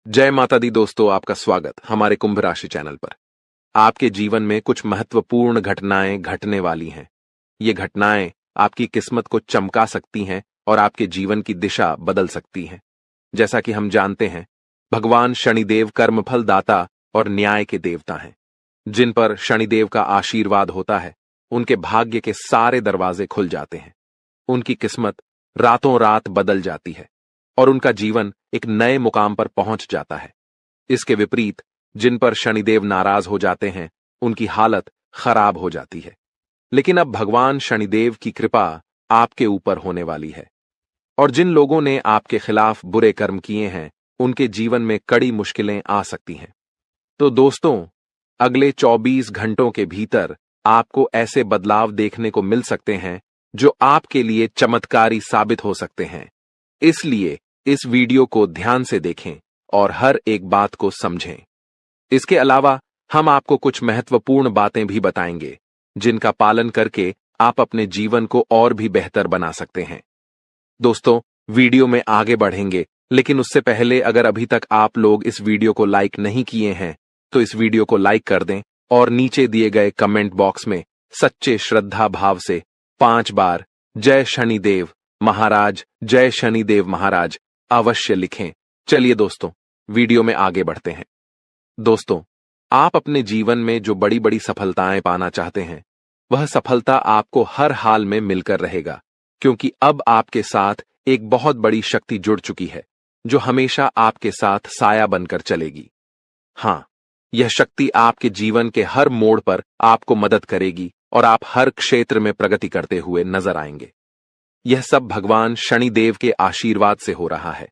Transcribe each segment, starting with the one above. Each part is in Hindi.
जय माता दी दोस्तों, आपका स्वागत हमारे कुंभ राशि चैनल पर। आपके जीवन में कुछ महत्वपूर्ण घटनाएं घटने वाली हैं। ये घटनाएं आपकी किस्मत को चमका सकती हैं और आपके जीवन की दिशा बदल सकती हैं। जैसा कि हम जानते हैं, भगवान शनिदेव कर्मफल दाता और न्याय के देवता हैं। जिन पर शनिदेव का आशीर्वाद होता है, उनके भाग्य के सारे दरवाजे खुल जाते हैं। उनकी किस्मत रातों रात बदल जाती है और उनका जीवन एक नए मुकाम पर पहुंच जाता है। इसके विपरीत जिन पर शनिदेव नाराज हो जाते हैं, उनकी हालत खराब हो जाती है। लेकिन अब भगवान शनिदेव की कृपा आपके ऊपर होने वाली है और जिन लोगों ने आपके खिलाफ बुरे कर्म किए हैं, उनके जीवन में कड़ी मुश्किलें आ सकती हैं। तो दोस्तों, अगले 24 घंटों के भीतर आपको ऐसे बदलाव देखने को मिल सकते हैं जो आपके लिए चमत्कारी साबित हो सकते हैं। इसलिए इस वीडियो को ध्यान से देखें और हर एक बात को समझें। इसके अलावा हम आपको कुछ महत्वपूर्ण बातें भी बताएंगे, जिनका पालन करके आप अपने जीवन को और भी बेहतर बना सकते हैं। दोस्तों, वीडियो में आगे बढ़ेंगे, लेकिन उससे पहले अगर अभी तक आप लोग इस वीडियो को लाइक नहीं किए हैं, तो इस वीडियो को लाइक कर दें और नीचे दिए गए कमेंट बॉक्स में सच्चे श्रद्धा भाव से 5 बार जय शनिदेव महाराज, जय शनिदेव महाराज अवश्य लिखें। चलिए दोस्तों, वीडियो में आगे बढ़ते हैं। दोस्तों, आप अपने जीवन में जो बड़ी बड़ी सफलताएं पाना चाहते हैं, वह सफलता आपको हर हाल में मिलकर रहेगा, क्योंकि अब आपके साथ एक बहुत बड़ी शक्ति जुड़ चुकी है, जो हमेशा आपके साथ साया बनकर चलेगी। हां, यह शक्ति आपके जीवन के हर मोड़ पर आपको मदद करेगी और आप हर क्षेत्र में प्रगति करते हुए नजर आएंगे। यह सब भगवान शनिदेव के आशीर्वाद से हो रहा है।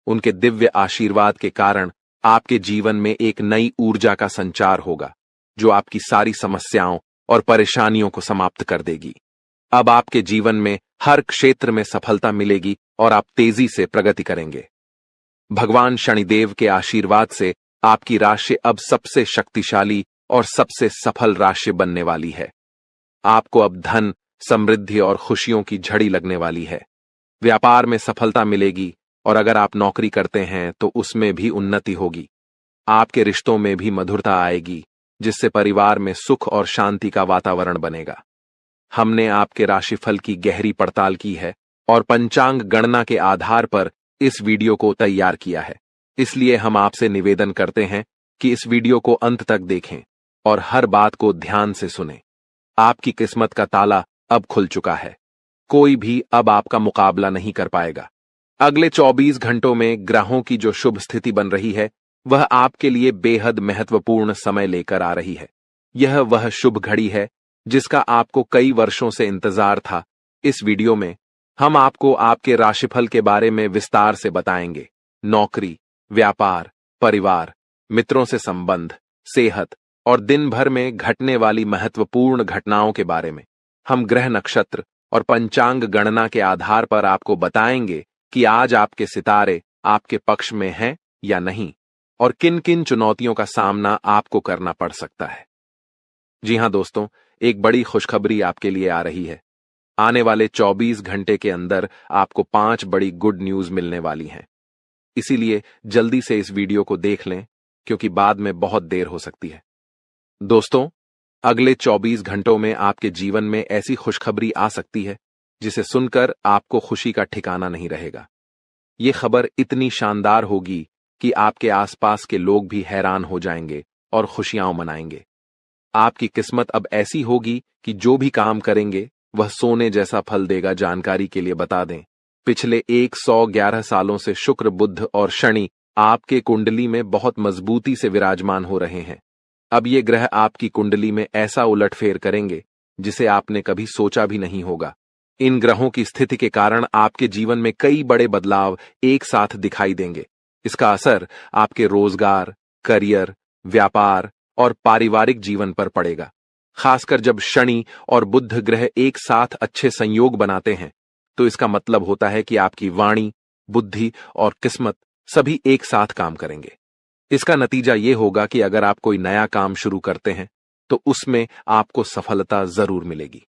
उनके दिव्य आशीर्वाद के कारण आपके जीवन में एक नई ऊर्जा का संचार होगा, जो आपकी सारी समस्याओं और परेशानियों को समाप्त कर देगी। अब आपके जीवन में हर क्षेत्र में सफलता मिलेगी और आप तेजी से प्रगति करेंगे। भगवान शनिदेव के आशीर्वाद से आपकी राशि अब सबसे शक्तिशाली और सबसे सफल राशि बनने वाली है। आपको अब धन, समृद्धि और खुशियों की झड़ी लगने वाली है। व्यापार में सफलता मिलेगी और अगर आप नौकरी करते हैं तो उसमें भी उन्नति होगी। आपके रिश्तों में भी मधुरता आएगी, जिससे परिवार में सुख और शांति का वातावरण बनेगा। हमने आपके राशिफल की गहरी पड़ताल की है और पंचांग गणना के आधार पर इस वीडियो को तैयार किया है। इसलिए हम आपसे निवेदन करते हैं कि इस वीडियो को अंत तक देखें और हर बात को ध्यान से सुनें। आपकी किस्मत का ताला अब खुल चुका है। कोई भी अब आपका मुकाबला नहीं कर पाएगा। अगले 24 घंटों में ग्रहों की जो शुभ स्थिति बन रही है, वह आपके लिए बेहद महत्वपूर्ण समय लेकर आ रही है। यह वह शुभ घड़ी है जिसका आपको कई वर्षों से इंतजार था। इस वीडियो में हम आपको आपके राशिफल के बारे में विस्तार से बताएंगे। नौकरी, व्यापार, परिवार, मित्रों से संबंध, सेहत और दिन भर में घटने वाली महत्वपूर्ण घटनाओं के बारे में हम ग्रह, नक्षत्र और पंचांग गणना के आधार पर आपको बताएंगे कि आज आपके सितारे आपके पक्ष में हैं या नहीं और किन किन चुनौतियों का सामना आपको करना पड़ सकता है। जी हां दोस्तों, एक बड़ी खुशखबरी आपके लिए आ रही है। आने वाले 24 घंटे के अंदर आपको 5 बड़ी गुड न्यूज मिलने वाली हैं। इसीलिए जल्दी से इस वीडियो को देख लें, क्योंकि बाद में बहुत देर हो सकती है। दोस्तों, अगले 24 घंटों में आपके जीवन में ऐसी खुशखबरी आ सकती है जिसे सुनकर आपको खुशी का ठिकाना नहीं रहेगा। ये खबर इतनी शानदार होगी कि आपके आसपास के लोग भी हैरान हो जाएंगे और खुशियां मनाएंगे। आपकी किस्मत अब ऐसी होगी कि जो भी काम करेंगे वह सोने जैसा फल देगा। जानकारी के लिए बता दें, पिछले 111 सालों से शुक्र, बुध और शनि आपके कुंडली में बहुत मजबूती से विराजमान हो रहे हैं। अब ये ग्रह आपकी कुंडली में ऐसा उलटफेर करेंगे जिसे आपने कभी सोचा भी नहीं होगा। इन ग्रहों की स्थिति के कारण आपके जीवन में कई बड़े बदलाव एक साथ दिखाई देंगे। इसका असर आपके रोजगार, करियर, व्यापार और पारिवारिक जीवन पर पड़ेगा। खासकर जब शनि और बुध ग्रह एक साथ अच्छे संयोग बनाते हैं, तो इसका मतलब होता है कि आपकी वाणी, बुद्धि और किस्मत सभी एक साथ काम करेंगे। इसका नतीजा यह होगा कि अगर आप कोई नया काम शुरू करते हैं, तो उसमें आपको सफलता जरूर मिलेगी।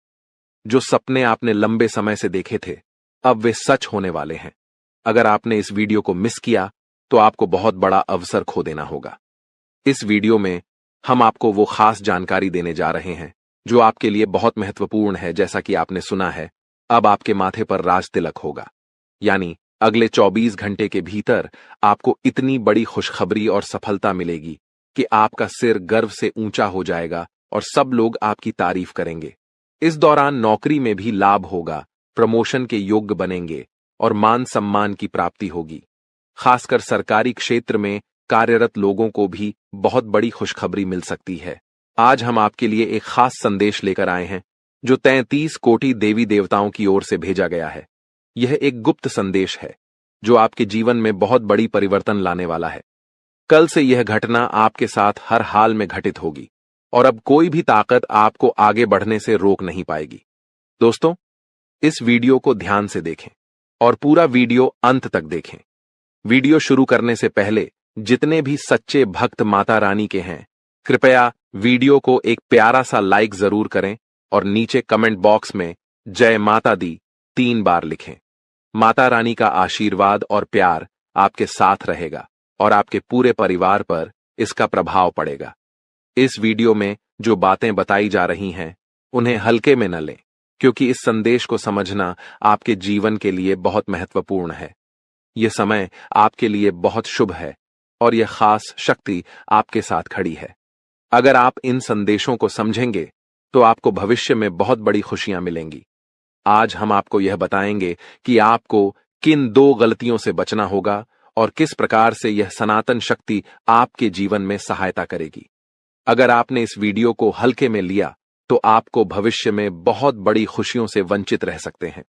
जो सपने आपने लंबे समय से देखे थे, अब वे सच होने वाले हैं। अगर आपने इस वीडियो को मिस किया, तो आपको बहुत बड़ा अवसर खो देना होगा। इस वीडियो में हम आपको वो खास जानकारी देने जा रहे हैं जो आपके लिए बहुत महत्वपूर्ण है। जैसा कि आपने सुना है, अब आपके माथे पर राज तिलक होगा, यानी अगले 24 घंटे के भीतर आपको इतनी बड़ी खुशखबरी और सफलता मिलेगी कि आपका सिर गर्व से ऊंचा हो जाएगा और सब लोग आपकी तारीफ करेंगे। इस दौरान नौकरी में भी लाभ होगा, प्रमोशन के योग्य बनेंगे और मान सम्मान की प्राप्ति होगी। खासकर सरकारी क्षेत्र में कार्यरत लोगों को भी बहुत बड़ी खुशखबरी मिल सकती है। आज हम आपके लिए एक खास संदेश लेकर आए हैं जो 33 कोटि देवी देवताओं की ओर से भेजा गया है। यह एक गुप्त संदेश है जो आपके जीवन में बहुत बड़ी परिवर्तन लाने वाला है। कल से यह घटना आपके साथ हर हाल में घटित होगी और अब कोई भी ताकत आपको आगे बढ़ने से रोक नहीं पाएगी। दोस्तों, इस वीडियो को ध्यान से देखें और पूरा वीडियो अंत तक देखें। वीडियो शुरू करने से पहले जितने भी सच्चे भक्त माता रानी के हैं, कृपया वीडियो को एक प्यारा सा लाइक जरूर करें और नीचे कमेंट बॉक्स में जय माता दी 3 बार लिखें। माता रानी का आशीर्वाद और प्यार आपके साथ रहेगा और आपके पूरे परिवार पर इसका प्रभाव पड़ेगा। इस वीडियो में जो बातें बताई जा रही हैं, उन्हें हल्के में न लें, क्योंकि इस संदेश को समझना आपके जीवन के लिए बहुत महत्वपूर्ण है। यह समय आपके लिए बहुत शुभ है और यह खास शक्ति आपके साथ खड़ी है। अगर आप इन संदेशों को समझेंगे तो आपको भविष्य में बहुत बड़ी खुशियां मिलेंगी। आज हम आपको यह बताएंगे कि आपको किन 2 गलतियों से बचना होगा और किस प्रकार से यह सनातन शक्ति आपके जीवन में सहायता करेगी। अगर आपने इस वीडियो को हल्के में लिया तो आपको भविष्य में बहुत बड़ी खुशियों से वंचित रह सकते हैं।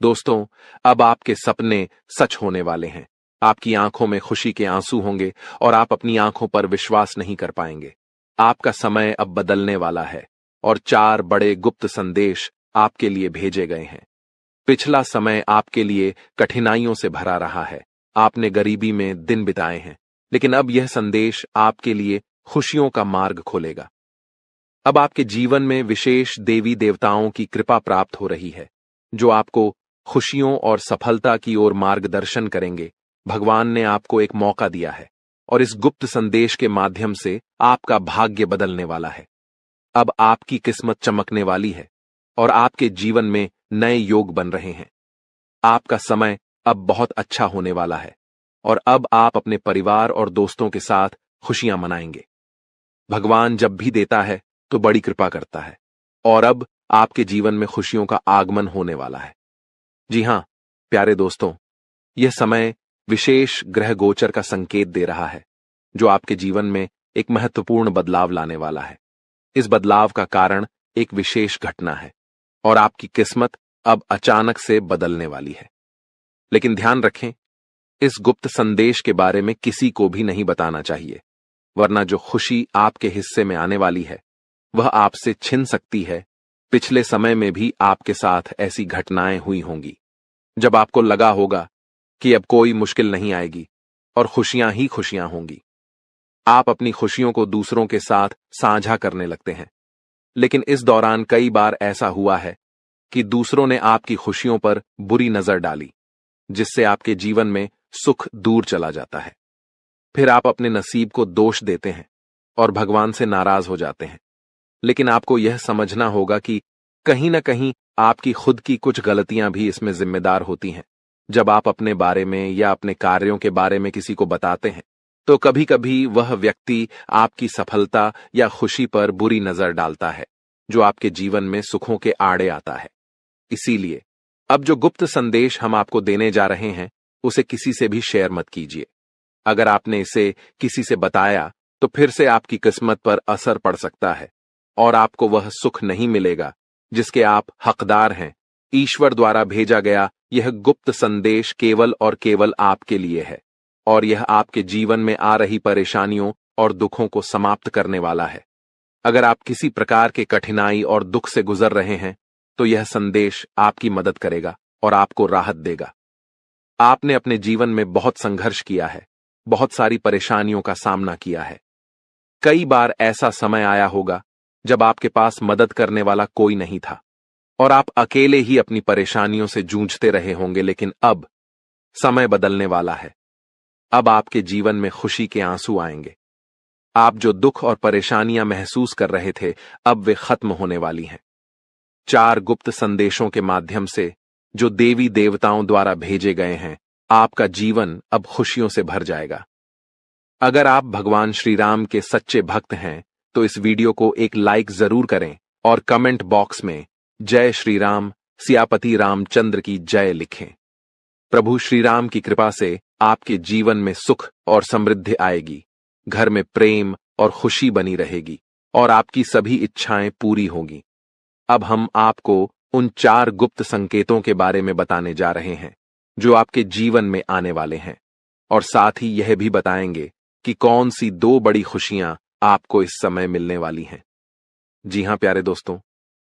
दोस्तों, अब आपके सपने सच होने वाले हैं। आपकी आंखों में खुशी के आंसू होंगे और आप अपनी आंखों पर विश्वास नहीं कर पाएंगे। आपका समय अब बदलने वाला है और 4 बड़े गुप्त संदेश आपके लिए भेजे गए हैं। पिछला समय आपके लिए कठिनाइयों से भरा रहा है। आपने गरीबी में दिन बिताए हैं, लेकिन अब यह संदेश आपके लिए खुशियों का मार्ग खोलेगा। अब आपके जीवन में विशेष देवी देवताओं की कृपा प्राप्त हो रही है जो आपको खुशियों और सफलता की ओर मार्गदर्शन करेंगे। भगवान ने आपको एक मौका दिया है और इस गुप्त संदेश के माध्यम से आपका भाग्य बदलने वाला है। अब आपकी किस्मत चमकने वाली है और आपके जीवन में नए योग बन रहे हैं। आपका समय अब बहुत अच्छा होने वाला है और अब आप अपने परिवार और दोस्तों के साथ खुशियां मनाएंगे। भगवान जब भी देता है तो बड़ी कृपा करता है और अब आपके जीवन में खुशियों का आगमन होने वाला है। जी हां, प्यारे दोस्तों, यह समय विशेष ग्रह गोचर का संकेत दे रहा है जो आपके जीवन में एक महत्वपूर्ण बदलाव लाने वाला है। इस बदलाव का कारण एक विशेष घटना है और आपकी किस्मत अब अचानक से बदलने वाली है। लेकिन ध्यान रखें, इस गुप्त संदेश के बारे में किसी को भी नहीं बताना चाहिए, वरना जो खुशी आपके हिस्से में आने वाली है वह आपसे छिन सकती है। पिछले समय में भी आपके साथ ऐसी घटनाएं हुई होंगी जब आपको लगा होगा कि अब कोई मुश्किल नहीं आएगी और खुशियां ही खुशियां होंगी। आप अपनी खुशियों को दूसरों के साथ साझा करने लगते हैं, लेकिन इस दौरान कई बार ऐसा हुआ है कि दूसरों ने आपकी खुशियों पर बुरी नजर डाली, जिससे आपके जीवन में सुख दूर चला जाता है। फिर आप अपने नसीब को दोष देते हैं और भगवान से नाराज हो जाते हैं। लेकिन आपको यह समझना होगा कि कहीं न कहीं आपकी खुद की कुछ गलतियां भी इसमें जिम्मेदार होती हैं। जब आप अपने बारे में या अपने कार्यों के बारे में किसी को बताते हैं तो कभी कभी वह व्यक्ति आपकी सफलता या खुशी पर बुरी नजर डालता है, जो आपके जीवन में सुखों के आड़े आता है। इसीलिए अब जो गुप्त संदेश हम आपको देने जा रहे हैं उसे किसी से भी शेयर मत कीजिए। अगर आपने इसे किसी से बताया तो फिर से आपकी किस्मत पर असर पड़ सकता है और आपको वह सुख नहीं मिलेगा जिसके आप हकदार हैं। ईश्वर द्वारा भेजा गया यह गुप्त संदेश केवल और केवल आपके लिए है और यह आपके जीवन में आ रही परेशानियों और दुखों को समाप्त करने वाला है। अगर आप किसी प्रकार के कठिनाई और दुख से गुजर रहे हैं तो यह संदेश आपकी मदद करेगा और आपको राहत देगा। आपने अपने जीवन में बहुत संघर्ष किया है, बहुत सारी परेशानियों का सामना किया है। कई बार ऐसा समय आया होगा जब आपके पास मदद करने वाला कोई नहीं था और आप अकेले ही अपनी परेशानियों से जूझते रहे होंगे, लेकिन अब समय बदलने वाला है। अब आपके जीवन में खुशी के आंसू आएंगे। आप जो दुख और परेशानियां महसूस कर रहे थे, अब वे खत्म होने वाली हैं। 4 गुप्त संदेशों के माध्यम से, जो देवी देवताओं द्वारा भेजे गए हैं, आपका जीवन अब खुशियों से भर जाएगा। अगर आप भगवान श्री राम के सच्चे भक्त हैं, तो इस वीडियो को एक लाइक जरूर करें और कमेंट बॉक्स में जय श्री राम, सियापति रामचंद्र की जय लिखें। प्रभु श्री राम की कृपा से आपके जीवन में सुख और समृद्धि आएगी, घर में प्रेम और खुशी बनी रहेगी और आपकी सभी इच्छाएं पूरी होंगी। अब हम आपको उन 4 गुप्त संकेतों के बारे में बताने जा रहे हैं, जो आपके जीवन में आने वाले हैं, और साथ ही यह भी बताएंगे कि कौन सी 2 बड़ी खुशियां आपको इस समय मिलने वाली हैं। जी हां प्यारे दोस्तों,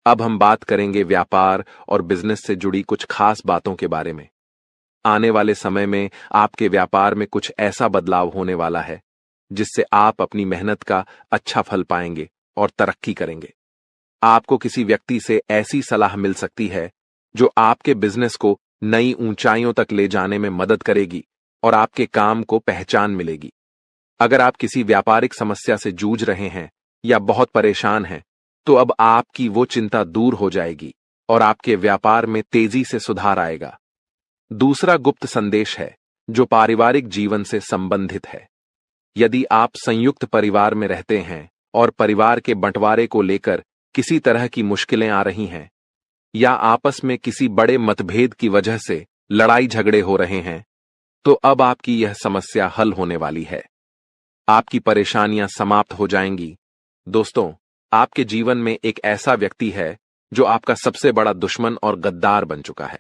अब हम बात करेंगे व्यापार और बिजनेस से जुड़ी कुछ खास बातों के बारे में। आने वाले समय में आपके व्यापार में कुछ ऐसा बदलाव होने वाला है, जिससे आप अपनी मेहनत का अच्छा फल पाएंगे और तरक्की करेंगे। आपको किसी व्यक्ति से ऐसी सलाह मिल सकती है, जो आपके बिजनेस को नई ऊंचाइयों तक ले जाने में मदद करेगी और आपके काम को पहचान मिलेगी। अगर आप किसी व्यापारिक समस्या से जूझ रहे हैं या बहुत परेशान हैं, तो अब आपकी वो चिंता दूर हो जाएगी और आपके व्यापार में तेजी से सुधार आएगा। दूसरा गुप्त संदेश है, जो पारिवारिक जीवन से संबंधित है। यदि आप संयुक्त परिवार में रहते हैं और परिवार के बंटवारे को लेकर किसी तरह की मुश्किलें आ रही हैं, या आपस में किसी बड़े मतभेद की वजह से लड़ाई झगड़े हो रहे हैं, तो अब आपकी यह समस्या हल होने वाली है। आपकी परेशानियां समाप्त हो जाएंगी। दोस्तों, आपके जीवन में एक ऐसा व्यक्ति है जो आपका सबसे बड़ा दुश्मन और गद्दार बन चुका है।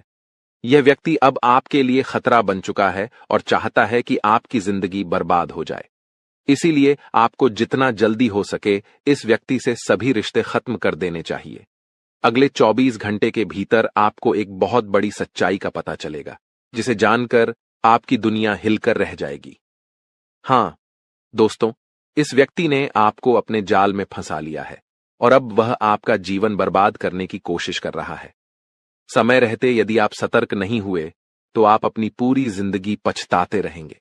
यह व्यक्ति अब आपके लिए खतरा बन चुका है और चाहता है कि आपकी जिंदगी बर्बाद हो जाए। इसीलिए आपको जितना जल्दी हो सके इस व्यक्ति से सभी रिश्ते खत्म कर देने चाहिए। अगले 24 घंटे के भीतर आपको एक बहुत बड़ी सच्चाई का पता चलेगा, जिसे जानकर आपकी दुनिया हिलकर रह जाएगी। हां दोस्तों, इस व्यक्ति ने आपको अपने जाल में फंसा लिया है और अब वह आपका जीवन बर्बाद करने की कोशिश कर रहा है। समय रहते यदि आप सतर्क नहीं हुए, तो आप अपनी पूरी जिंदगी पछताते रहेंगे।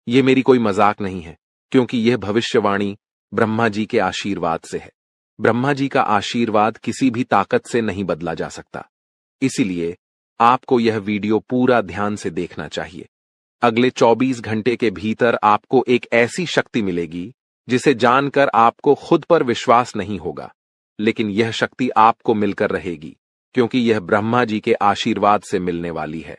यह मेरी कोई मजाक नहीं है, क्योंकि यह भविष्यवाणी ब्रह्मा जी के आशीर्वाद से है। ब्रह्मा जी का आशीर्वाद किसी भी ताकत से नहीं बदला जा सकता। इसीलिए आपको यह वीडियो पूरा ध्यान से देखना चाहिए। अगले 24 घंटे के भीतर आपको एक ऐसी शक्ति मिलेगी, जिसे जानकर आपको खुद पर विश्वास नहीं होगा, लेकिन यह शक्ति आपको मिलकर रहेगी, क्योंकि यह ब्रह्मा जी के आशीर्वाद से मिलने वाली है।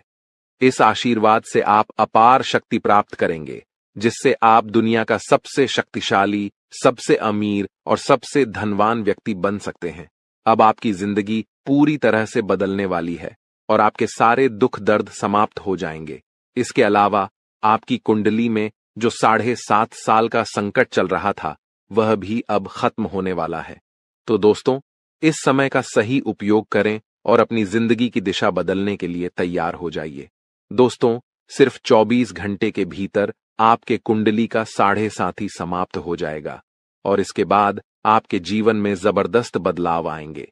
इस आशीर्वाद से आप अपार शक्ति प्राप्त करेंगे, जिससे आप दुनिया का सबसे शक्तिशाली, सबसे अमीर और सबसे धनवान व्यक्ति बन सकते हैं। अब आपकी जिंदगी पूरी तरह से बदलने वाली है और आपके सारे दुख दर्द समाप्त हो जाएंगे। इसके अलावा आपकी कुंडली में जो 7.5 साल का संकट चल रहा था, वह भी अब खत्म होने वाला है। तो दोस्तों, इस समय का सही उपयोग करें और अपनी जिंदगी की दिशा बदलने के लिए तैयार हो जाइए। दोस्तों, सिर्फ 24 घंटे के भीतर आपके कुंडली का 7.5 समाप्त हो जाएगा और इसके बाद आपके जीवन में जबरदस्त बदलाव आएंगे।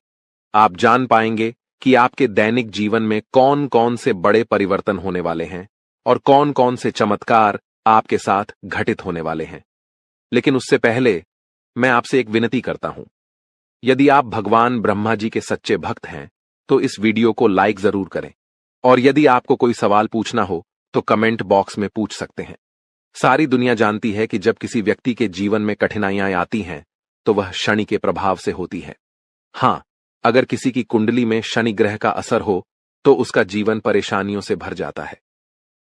आप जान पाएंगे कि आपके दैनिक जीवन में कौन कौन से बड़े परिवर्तन होने वाले हैं और कौन कौन से चमत्कार आपके साथ घटित होने वाले हैं। लेकिन उससे पहले मैं आपसे एक विनती करता हूं। यदि आप भगवान ब्रह्मा जी के सच्चे भक्त हैं, तो इस वीडियो को लाइक जरूर करें, और यदि आपको कोई सवाल पूछना हो तो कमेंट बॉक्स में पूछ सकते हैं। सारी दुनिया जानती है कि जब किसी व्यक्ति के जीवन में कठिनाइयां आती हैं, तो वह शनि के प्रभाव से होती है। हां, अगर किसी की कुंडली में शनि ग्रह का असर हो, तो उसका जीवन परेशानियों से भर जाता है।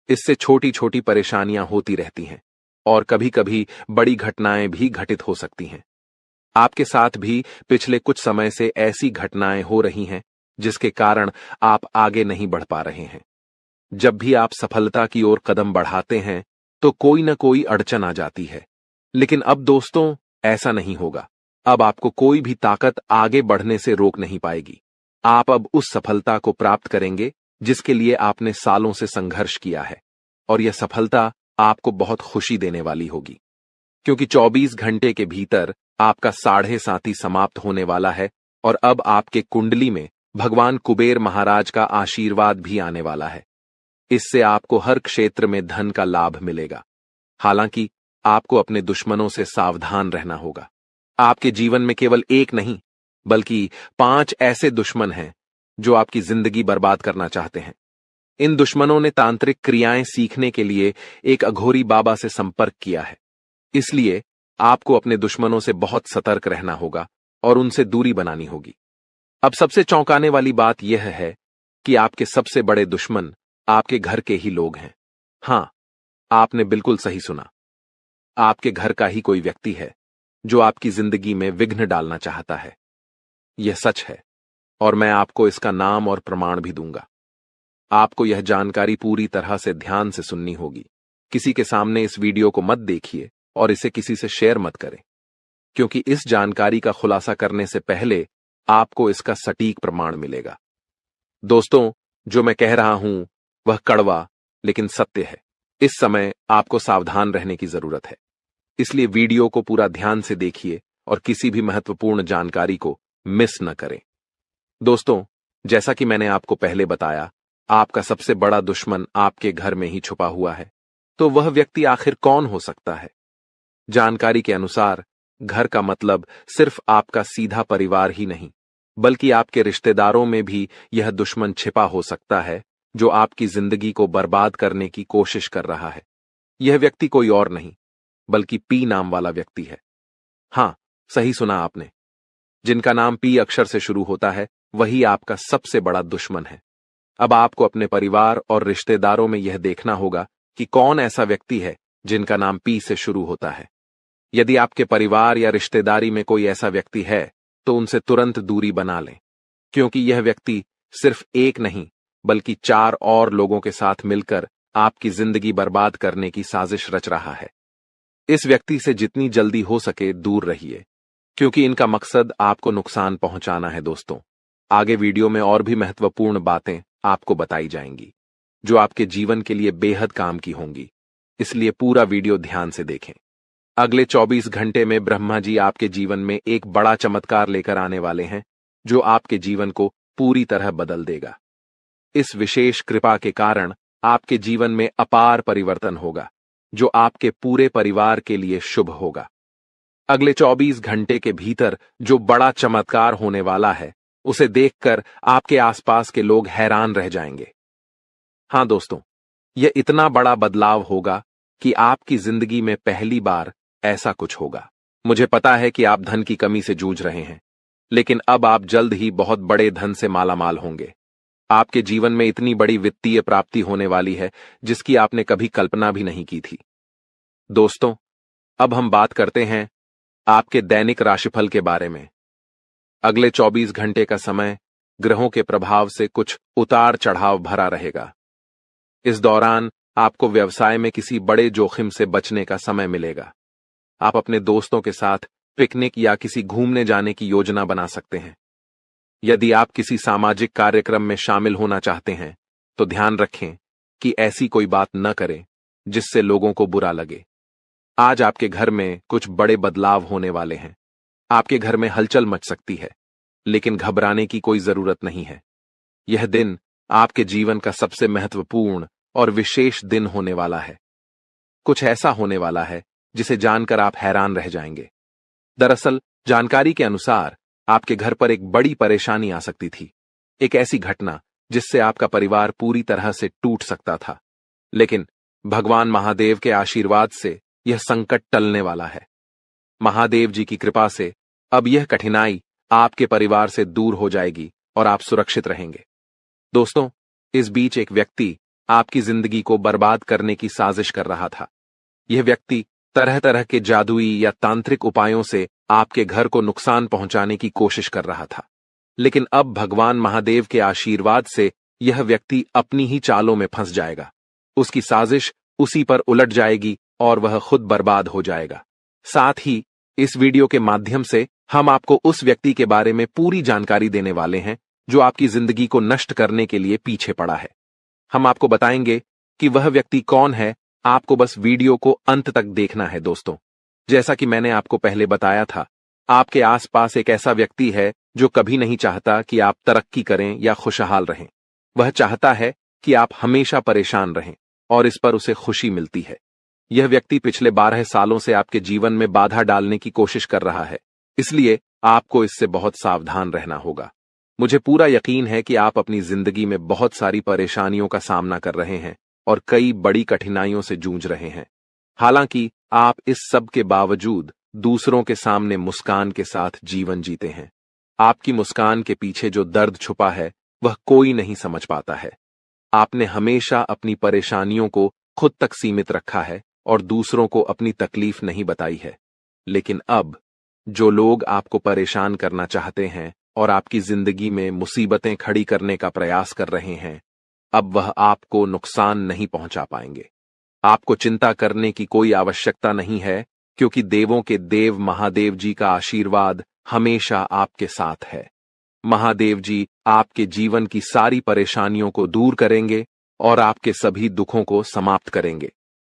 इससे छोटी छोटी परेशानियां होती रहती हैं और कभी कभी बड़ी घटनाएं भी घटित हो सकती हैं। आपके साथ भी पिछले कुछ समय से ऐसी घटनाएं हो रही हैं, जिसके कारण आप आगे नहीं बढ़ पा रहे हैं। जब भी आप सफलता की ओर कदम बढ़ाते हैं, तो कोई न कोई अड़चन आ जाती है। लेकिन अब दोस्तों, ऐसा नहीं होगा। अब आपको कोई भी ताकत आगे बढ़ने से रोक नहीं पाएगी। आप अब उस सफलता को प्राप्त करेंगे जिसके लिए आपने सालों से संघर्ष किया है, और यह सफलता आपको बहुत खुशी देने वाली होगी, क्योंकि 24 घंटे के भीतर आपका 7.5 समाप्त होने वाला है और अब आपके कुंडली में भगवान कुबेर महाराज का आशीर्वाद भी आने वाला है। इससे आपको हर क्षेत्र में धन का लाभ मिलेगा। हालांकि आपको अपने दुश्मनों से सावधान रहना होगा। आपके जीवन में केवल एक नहीं, बल्कि 5 ऐसे दुश्मन हैं जो आपकी जिंदगी बर्बाद करना चाहते हैं। इन दुश्मनों ने तांत्रिक क्रियाएं सीखने के लिए एक अघोरी बाबा से संपर्क किया है। इसलिए आपको अपने दुश्मनों से बहुत सतर्क रहना होगा और उनसे दूरी बनानी होगी। अब सबसे चौंकाने वाली बात यह है कि आपके सबसे बड़े दुश्मन आपके घर के ही लोग हैं। हां, आपने बिल्कुल सही सुना। आपके घर का ही कोई व्यक्ति है जो आपकी जिंदगी में विघ्न डालना चाहता है। यह सच है और मैं आपको इसका नाम और प्रमाण भी दूंगा। आपको यह जानकारी पूरी तरह से ध्यान से सुननी होगी। किसी के सामने इस वीडियो को मत देखिए और इसे किसी से शेयर मत करें, क्योंकि इस जानकारी का खुलासा करने से पहले आपको इसका सटीक प्रमाण मिलेगा। दोस्तों, जो मैं कह रहा हूं वह कड़वा लेकिन सत्य है। इस समय आपको सावधान रहने की जरूरत है, इसलिए वीडियो को पूरा ध्यान से देखिए और किसी भी महत्वपूर्ण जानकारी को मिस न करें। दोस्तों, जैसा कि मैंने आपको पहले बताया, आपका सबसे बड़ा दुश्मन आपके घर में ही छुपा हुआ है। तो वह व्यक्ति आखिर कौन हो सकता है? जानकारी के अनुसार घर का मतलब सिर्फ आपका सीधा परिवार ही नहीं, बल्कि आपके रिश्तेदारों में भी यह दुश्मन छिपा हो सकता है जो आपकी जिंदगी को बर्बाद करने की कोशिश कर रहा है। यह व्यक्ति कोई और नहीं, बल्कि पी नाम वाला व्यक्ति है। हां, सही सुना आपने। जिनका नाम पी अक्षर से शुरू होता है वही आपका सबसे बड़ा दुश्मन है। अब आपको अपने परिवार और रिश्तेदारों में यह देखना होगा कि कौन ऐसा व्यक्ति है जिनका नाम पी से शुरू होता है। यदि आपके परिवार या रिश्तेदारी में कोई ऐसा व्यक्ति है तो उनसे तुरंत दूरी बना लें, क्योंकि यह व्यक्ति सिर्फ एक नहीं बल्कि 4 और लोगों के साथ मिलकर आपकी जिंदगी बर्बाद करने की साजिश रच रहा है। इस व्यक्ति से जितनी जल्दी हो सके दूर रहिए, क्योंकि इनका मकसद आपको नुकसान पहुंचाना है। दोस्तों, आगे वीडियो में और भी महत्वपूर्ण बातें आपको बताई जाएंगी जो आपके जीवन के लिए बेहद काम की होंगी, इसलिए पूरा वीडियो ध्यान से देखें। अगले 24 घंटे में ब्रह्मा जी आपके जीवन में एक बड़ा चमत्कार लेकर आने वाले हैं जो आपके जीवन को पूरी तरह बदल देगा। इस विशेष कृपा के कारण आपके जीवन में अपार परिवर्तन होगा जो आपके पूरे परिवार के लिए शुभ होगा। अगले 24 घंटे के भीतर जो बड़ा चमत्कार होने वाला है उसे देखकर आपके आसपास के लोग हैरान रह जाएंगे। हां दोस्तों, यह इतना बड़ा बदलाव होगा कि आपकी जिंदगी में पहली बार ऐसा कुछ होगा। मुझे पता है कि आप धन की कमी से जूझ रहे हैं, लेकिन अब आप जल्द ही बहुत बड़े धन से मालामाल होंगे। आपके जीवन में इतनी बड़ी वित्तीय प्राप्ति होने वाली है जिसकी आपने कभी कल्पना भी नहीं की थी। दोस्तों, अब हम बात करते हैं आपके दैनिक राशिफल के बारे में। अगले 24 घंटे का समय ग्रहों के प्रभाव से कुछ उतार चढ़ाव भरा रहेगा। इस दौरान आपको व्यवसाय में किसी बड़े जोखिम से बचने का समय मिलेगा। आप अपने दोस्तों के साथ पिकनिक या किसी घूमने जाने की योजना बना सकते हैं। यदि आप किसी सामाजिक कार्यक्रम में शामिल होना चाहते हैं तो ध्यान रखें कि ऐसी कोई बात न करें जिससे लोगों को बुरा लगे। आज आपके घर में कुछ बड़े बदलाव होने वाले हैं। आपके घर में हलचल मच सकती है, लेकिन घबराने की कोई जरूरत नहीं है। यह दिन आपके जीवन का सबसे महत्वपूर्ण और विशेष दिन होने वाला है। कुछ ऐसा होने वाला है जिसे जानकर आप हैरान रह जाएंगे। दरअसल जानकारी के अनुसार आपके घर पर एक बड़ी परेशानी आ सकती थी, एक ऐसी घटना जिससे आपका परिवार पूरी तरह से टूट सकता था। लेकिन भगवान महादेव के आशीर्वाद से यह संकट टलने वाला है। महादेव जी की कृपा से अब यह कठिनाई आपके परिवार से दूर हो जाएगी और आप सुरक्षित रहेंगे। दोस्तों, इस बीच एक व्यक्ति आपकी जिंदगी को बर्बाद करने की साजिश कर रहा था। यह व्यक्ति तरह तरह के जादुई या तांत्रिक उपायों से आपके घर को नुकसान पहुंचाने की कोशिश कर रहा था। लेकिन अब भगवान महादेव के आशीर्वाद से यह व्यक्ति अपनी ही चालों में फंस जाएगा। उसकी साजिश उसी पर उलट जाएगी और वह खुद बर्बाद हो जाएगा। साथ ही इस वीडियो के माध्यम से हम आपको उस व्यक्ति के बारे में पूरी जानकारी देने वाले हैं जो आपकी जिंदगी को नष्ट करने के लिए पीछे पड़ा है। हम आपको बताएंगे कि वह व्यक्ति कौन है। आपको बस वीडियो को अंत तक देखना है। दोस्तों, जैसा कि मैंने आपको पहले बताया था, आपके आसपास एक ऐसा व्यक्ति है जो कभी नहीं चाहता कि आप तरक्की करें या खुशहाल रहें। वह चाहता है कि आप हमेशा परेशान रहें और इस पर उसे खुशी मिलती है। यह व्यक्ति पिछले 12 सालों से आपके जीवन में बाधा डालने की कोशिश कर रहा है, इसलिए आपको इससे बहुत सावधान रहना होगा। मुझे पूरा यकीन है कि आप अपनी जिंदगी में बहुत सारी परेशानियों का सामना कर रहे हैं और कई बड़ी कठिनाइयों से जूझ रहे हैं। हालांकि आप इस सब के बावजूद दूसरों के सामने मुस्कान के साथ जीवन जीते हैं। आपकी मुस्कान के पीछे जो दर्द छुपा है वह कोई नहीं समझ पाता है। आपने हमेशा अपनी परेशानियों को खुद तक सीमित रखा है और दूसरों को अपनी तकलीफ नहीं बताई है। लेकिन अब जो लोग आपको परेशान करना चाहते हैं और आपकी जिंदगी में मुसीबतें खड़ी करने का प्रयास कर रहे हैं, अब वह आपको नुकसान नहीं पहुंचा पाएंगे। आपको चिंता करने की कोई आवश्यकता नहीं है, क्योंकि देवों के देव महादेव जी का आशीर्वाद हमेशा आपके साथ है। महादेव जी आपके जीवन की सारी परेशानियों को दूर करेंगे और आपके सभी दुखों को समाप्त करेंगे।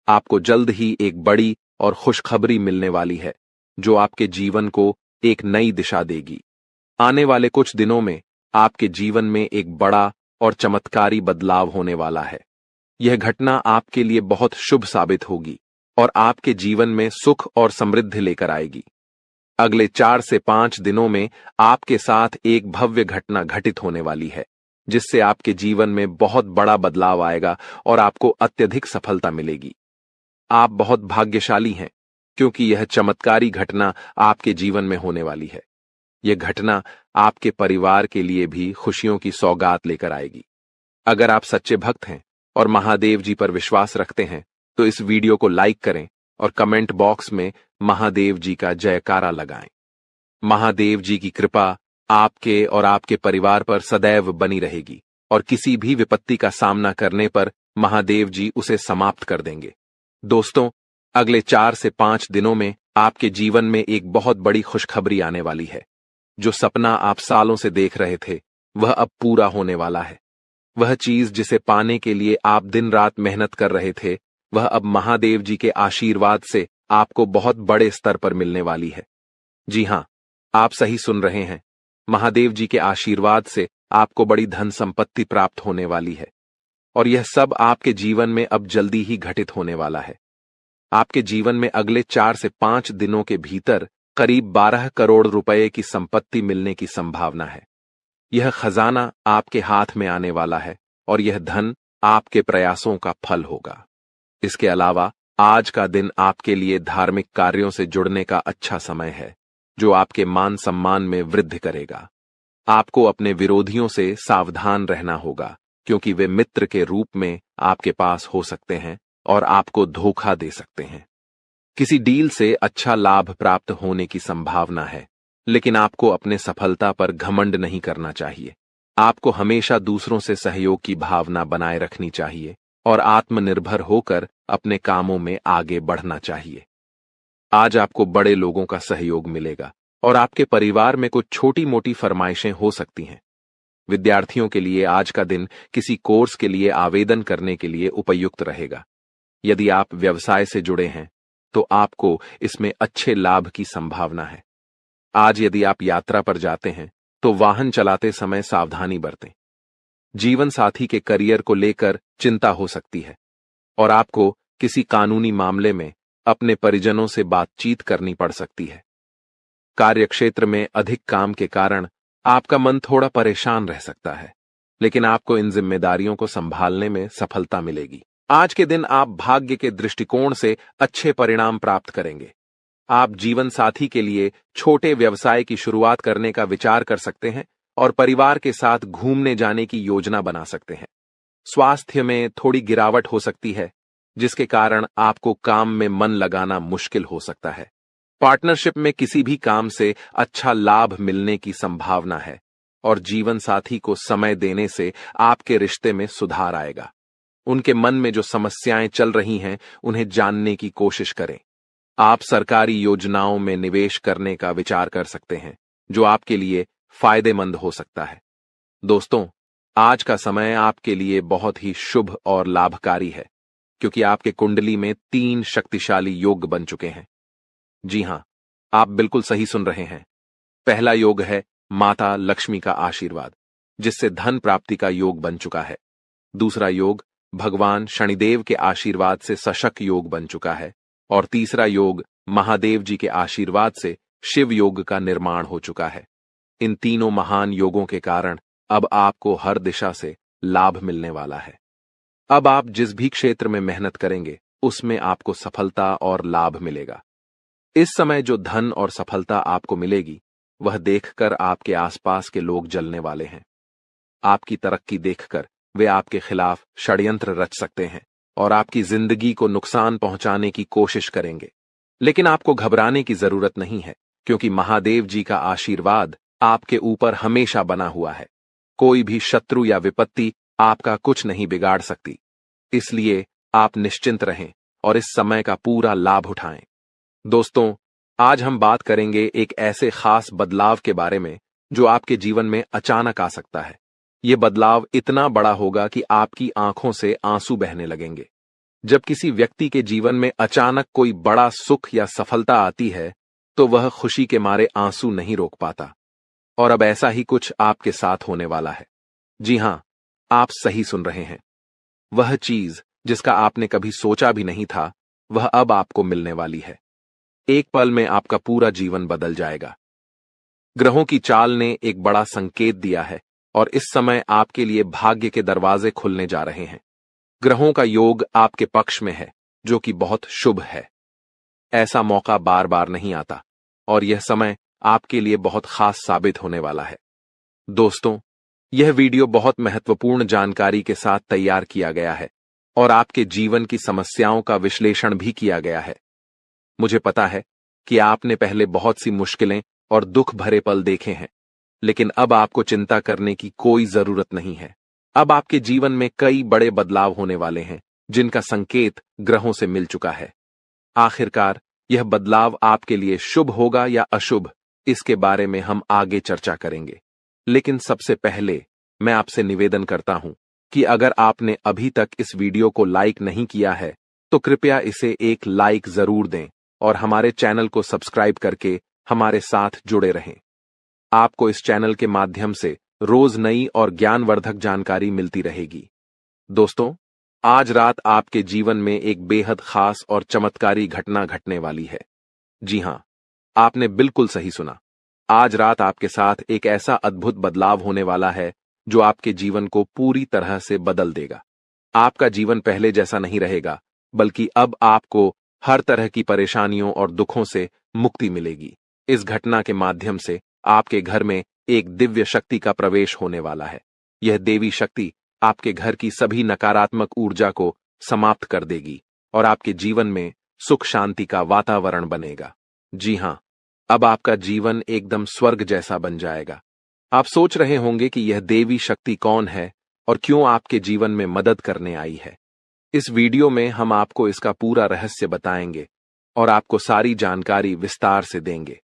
आपको जल्द ही एक बड़ी और खुशखबरी मिलने वाली है, जो आपके जीवन को एक नई दिशा देगी। आने वाले कुछ दिनों में आपके जीवन में एक बड़ा और चमत्कारी बदलाव होने वाला है। यह घटना आपके लिए बहुत शुभ साबित होगी और आपके जीवन में सुख और समृद्धि लेकर आएगी। अगले 4 से 5 दिनों में आपके साथ एक भव्य घटना घटित होने वाली है, जिससे आपके जीवन में बहुत बड़ा बदलाव आएगा और आपको अत्यधिक सफलता मिलेगी। आप बहुत भाग्यशाली हैं, क्योंकि यह चमत्कारी घटना आपके जीवन में होने वाली है। यह घटना आपके परिवार के लिए भी खुशियों की सौगात लेकर आएगी। अगर आप सच्चे भक्त हैं और महादेव जी पर विश्वास रखते हैं, तो इस वीडियो को लाइक करें और कमेंट बॉक्स में महादेव जी का जयकारा लगाएं। महादेव जी की कृपा आपके और आपके परिवार पर सदैव बनी रहेगी और किसी भी विपत्ति का सामना करने पर महादेव जी उसे समाप्त कर देंगे। दोस्तों, अगले 4 से 5 दिनों में आपके जीवन में एक बहुत बड़ी खुशखबरी आने वाली है। जो सपना आप सालों से देख रहे थे, वह अब पूरा होने वाला है। वह चीज जिसे पाने के लिए आप दिन रात मेहनत कर रहे थे, वह अब महादेव जी के आशीर्वाद से आपको बहुत बड़े स्तर पर मिलने वाली है। जी हां, आप सही सुन रहे हैं। महादेव जी के आशीर्वाद से आपको बड़ी धन संपत्ति प्राप्त होने वाली है और यह सब आपके जीवन में अब जल्दी ही घटित होने वाला है। आपके जीवन में अगले 4 से 5 दिनों के भीतर करीब 12 करोड़ रुपए की संपत्ति मिलने की संभावना है। यह खजाना आपके हाथ में आने वाला है और यह धन आपके प्रयासों का फल होगा। इसके अलावा आज का दिन आपके लिए धार्मिक कार्यों से जुड़ने का अच्छा समय है, जो आपके मान सम्मान में वृद्धि करेगा। आपको अपने विरोधियों से सावधान रहना होगा, क्योंकि वे मित्र के रूप में आपके पास हो सकते हैं और आपको धोखा दे सकते हैं। किसी डील से अच्छा लाभ प्राप्त होने की संभावना है, लेकिन आपको अपने सफलता पर घमंड नहीं करना चाहिए। आपको हमेशा दूसरों से सहयोग की भावना बनाए रखनी चाहिए और आत्मनिर्भर होकर अपने कामों में आगे बढ़ना चाहिए। आज आपको बड़े लोगों का सहयोग मिलेगा और आपके परिवार में कुछ छोटी मोटी फरमाइशें हो सकती हैं। विद्यार्थियों के लिए आज का दिन किसी कोर्स के लिए आवेदन करने के लिए उपयुक्त रहेगा। यदि आप व्यवसाय से जुड़े हैं, तो आपको इसमें अच्छे लाभ की संभावना है। आज यदि आप यात्रा पर जाते हैं, तो वाहन चलाते समय सावधानी बरतें। जीवन साथी के करियर को लेकर चिंता हो सकती है और आपको किसी कानूनी मामले में अपने परिजनों से बातचीत करनी पड़ सकती है। कार्यक्षेत्र में अधिक काम के कारण आपका मन थोड़ा परेशान रह सकता है, लेकिन आपको इन जिम्मेदारियों को संभालने में सफलता मिलेगी। आज के दिन आप भाग्य के दृष्टिकोण से अच्छे परिणाम प्राप्त करेंगे। आप जीवन साथी के लिए छोटे व्यवसाय की शुरुआत करने का विचार कर सकते हैं और परिवार के साथ घूमने जाने की योजना बना सकते हैं। स्वास्थ्य में थोड़ी गिरावट हो सकती है, जिसके कारण आपको काम में मन लगाना मुश्किल हो सकता है। पार्टनरशिप में किसी भी काम से अच्छा लाभ मिलने की संभावना है और जीवन साथी को समय देने से आपके रिश्ते में सुधार आएगा। उनके मन में जो समस्याएं चल रही हैं, उन्हें जानने की कोशिश करें। आप सरकारी योजनाओं में निवेश करने का विचार कर सकते हैं, जो आपके लिए फायदेमंद हो सकता है। दोस्तों, आज का समय आपके लिए बहुत ही शुभ और लाभकारी है, क्योंकि आपके कुंडली में 3 शक्तिशाली योग बन चुके हैं। जी हां, आप बिल्कुल सही सुन रहे हैं। पहला योग है माता लक्ष्मी का आशीर्वाद, जिससे धन प्राप्ति का योग बन चुका है। दूसरा योग भगवान शनिदेव के आशीर्वाद से सशक योग बन चुका है और तीसरा योग महादेव जी के आशीर्वाद से शिव योग का निर्माण हो चुका है। इन तीनों महान योगों के कारण अब आपको हर दिशा से लाभ मिलने वाला है। अब आप जिस भी क्षेत्र में मेहनत करेंगे उसमें आपको सफलता और लाभ मिलेगा। इस समय जो धन और सफलता आपको मिलेगी वह देखकर आपके आसपास के लोग जलने वाले हैं। आपकी तरक्की देखकर वे आपके खिलाफ षड्यंत्र रच सकते हैं और आपकी जिंदगी को नुकसान पहुंचाने की कोशिश करेंगे। लेकिन आपको घबराने की जरूरत नहीं है, क्योंकि महादेव जी का आशीर्वाद आपके ऊपर हमेशा बना हुआ है। कोई भी शत्रु या विपत्ति आपका कुछ नहीं बिगाड़ सकती। इसलिए आप निश्चिंत रहें और इस समय का पूरा लाभ उठाएं। दोस्तों, आज हम बात करेंगे एक ऐसे खास बदलाव के बारे में जो आपके जीवन में अचानक आ सकता है। यह बदलाव इतना बड़ा होगा कि आपकी आंखों से आंसू बहने लगेंगे। जब किसी व्यक्ति के जीवन में अचानक कोई बड़ा सुख या सफलता आती है तो वह खुशी के मारे आंसू नहीं रोक पाता। और अब ऐसा ही कुछ आपके साथ होने वाला है। जी हां, आप सही सुन रहे हैं। वह चीज जिसका आपने कभी सोचा भी नहीं था, वह अब आपको मिलने वाली है। एक पल में आपका पूरा जीवन बदल जाएगा। ग्रहों की चाल ने एक बड़ा संकेत दिया है और इस समय आपके लिए भाग्य के दरवाजे खुलने जा रहे हैं। ग्रहों का योग आपके पक्ष में है, जो कि बहुत शुभ है। ऐसा मौका बार बार नहीं आता और यह समय आपके लिए बहुत खास साबित होने वाला है। दोस्तों, यह वीडियो बहुत महत्वपूर्ण जानकारी के साथ तैयार किया गया है और आपके जीवन की समस्याओं का विश्लेषण भी किया गया है। मुझे पता है कि आपने पहले बहुत सी मुश्किलें और दुख भरे पल देखे हैं, लेकिन अब आपको चिंता करने की कोई जरूरत नहीं है। अब आपके जीवन में कई बड़े बदलाव होने वाले हैं, जिनका संकेत ग्रहों से मिल चुका है। आखिरकार यह बदलाव आपके लिए शुभ होगा या अशुभ, इसके बारे में हम आगे चर्चा करेंगे। लेकिन सबसे पहले मैं आपसे निवेदन करता हूं कि अगर आपने अभी तक इस वीडियो को लाइक नहीं किया है तो कृपया इसे एक लाइक जरूर दें और हमारे चैनल को सब्सक्राइब करके हमारे साथ जुड़े रहें। आपको इस चैनल के माध्यम से रोज नई और ज्ञानवर्धक जानकारी मिलती रहेगी। दोस्तों, आज रात आपके जीवन में एक बेहद खास और चमत्कारी घटना घटने वाली है। जी हां, आपने बिल्कुल सही सुना। आज रात आपके साथ एक ऐसा अद्भुत बदलाव होने वाला है जो आपके जीवन को पूरी तरह से बदल देगा। आपका जीवन पहले जैसा नहीं रहेगा, बल्कि अब आपको हर तरह की परेशानियों और दुखों से मुक्ति मिलेगी। इस घटना के माध्यम से आपके घर में एक दिव्य शक्ति का प्रवेश होने वाला है। यह देवी शक्ति आपके घर की सभी नकारात्मक ऊर्जा को समाप्त कर देगी और आपके जीवन में सुख शांति का वातावरण बनेगा। जी हां, अब आपका जीवन एकदम स्वर्ग जैसा बन जाएगा। आप सोच रहे होंगे कि यह देवी शक्ति कौन है और क्यों आपके जीवन में मदद करने आई है। इस वीडियो में हम आपको इसका पूरा रहस्य बताएंगे और आपको सारी जानकारी विस्तार से देंगे।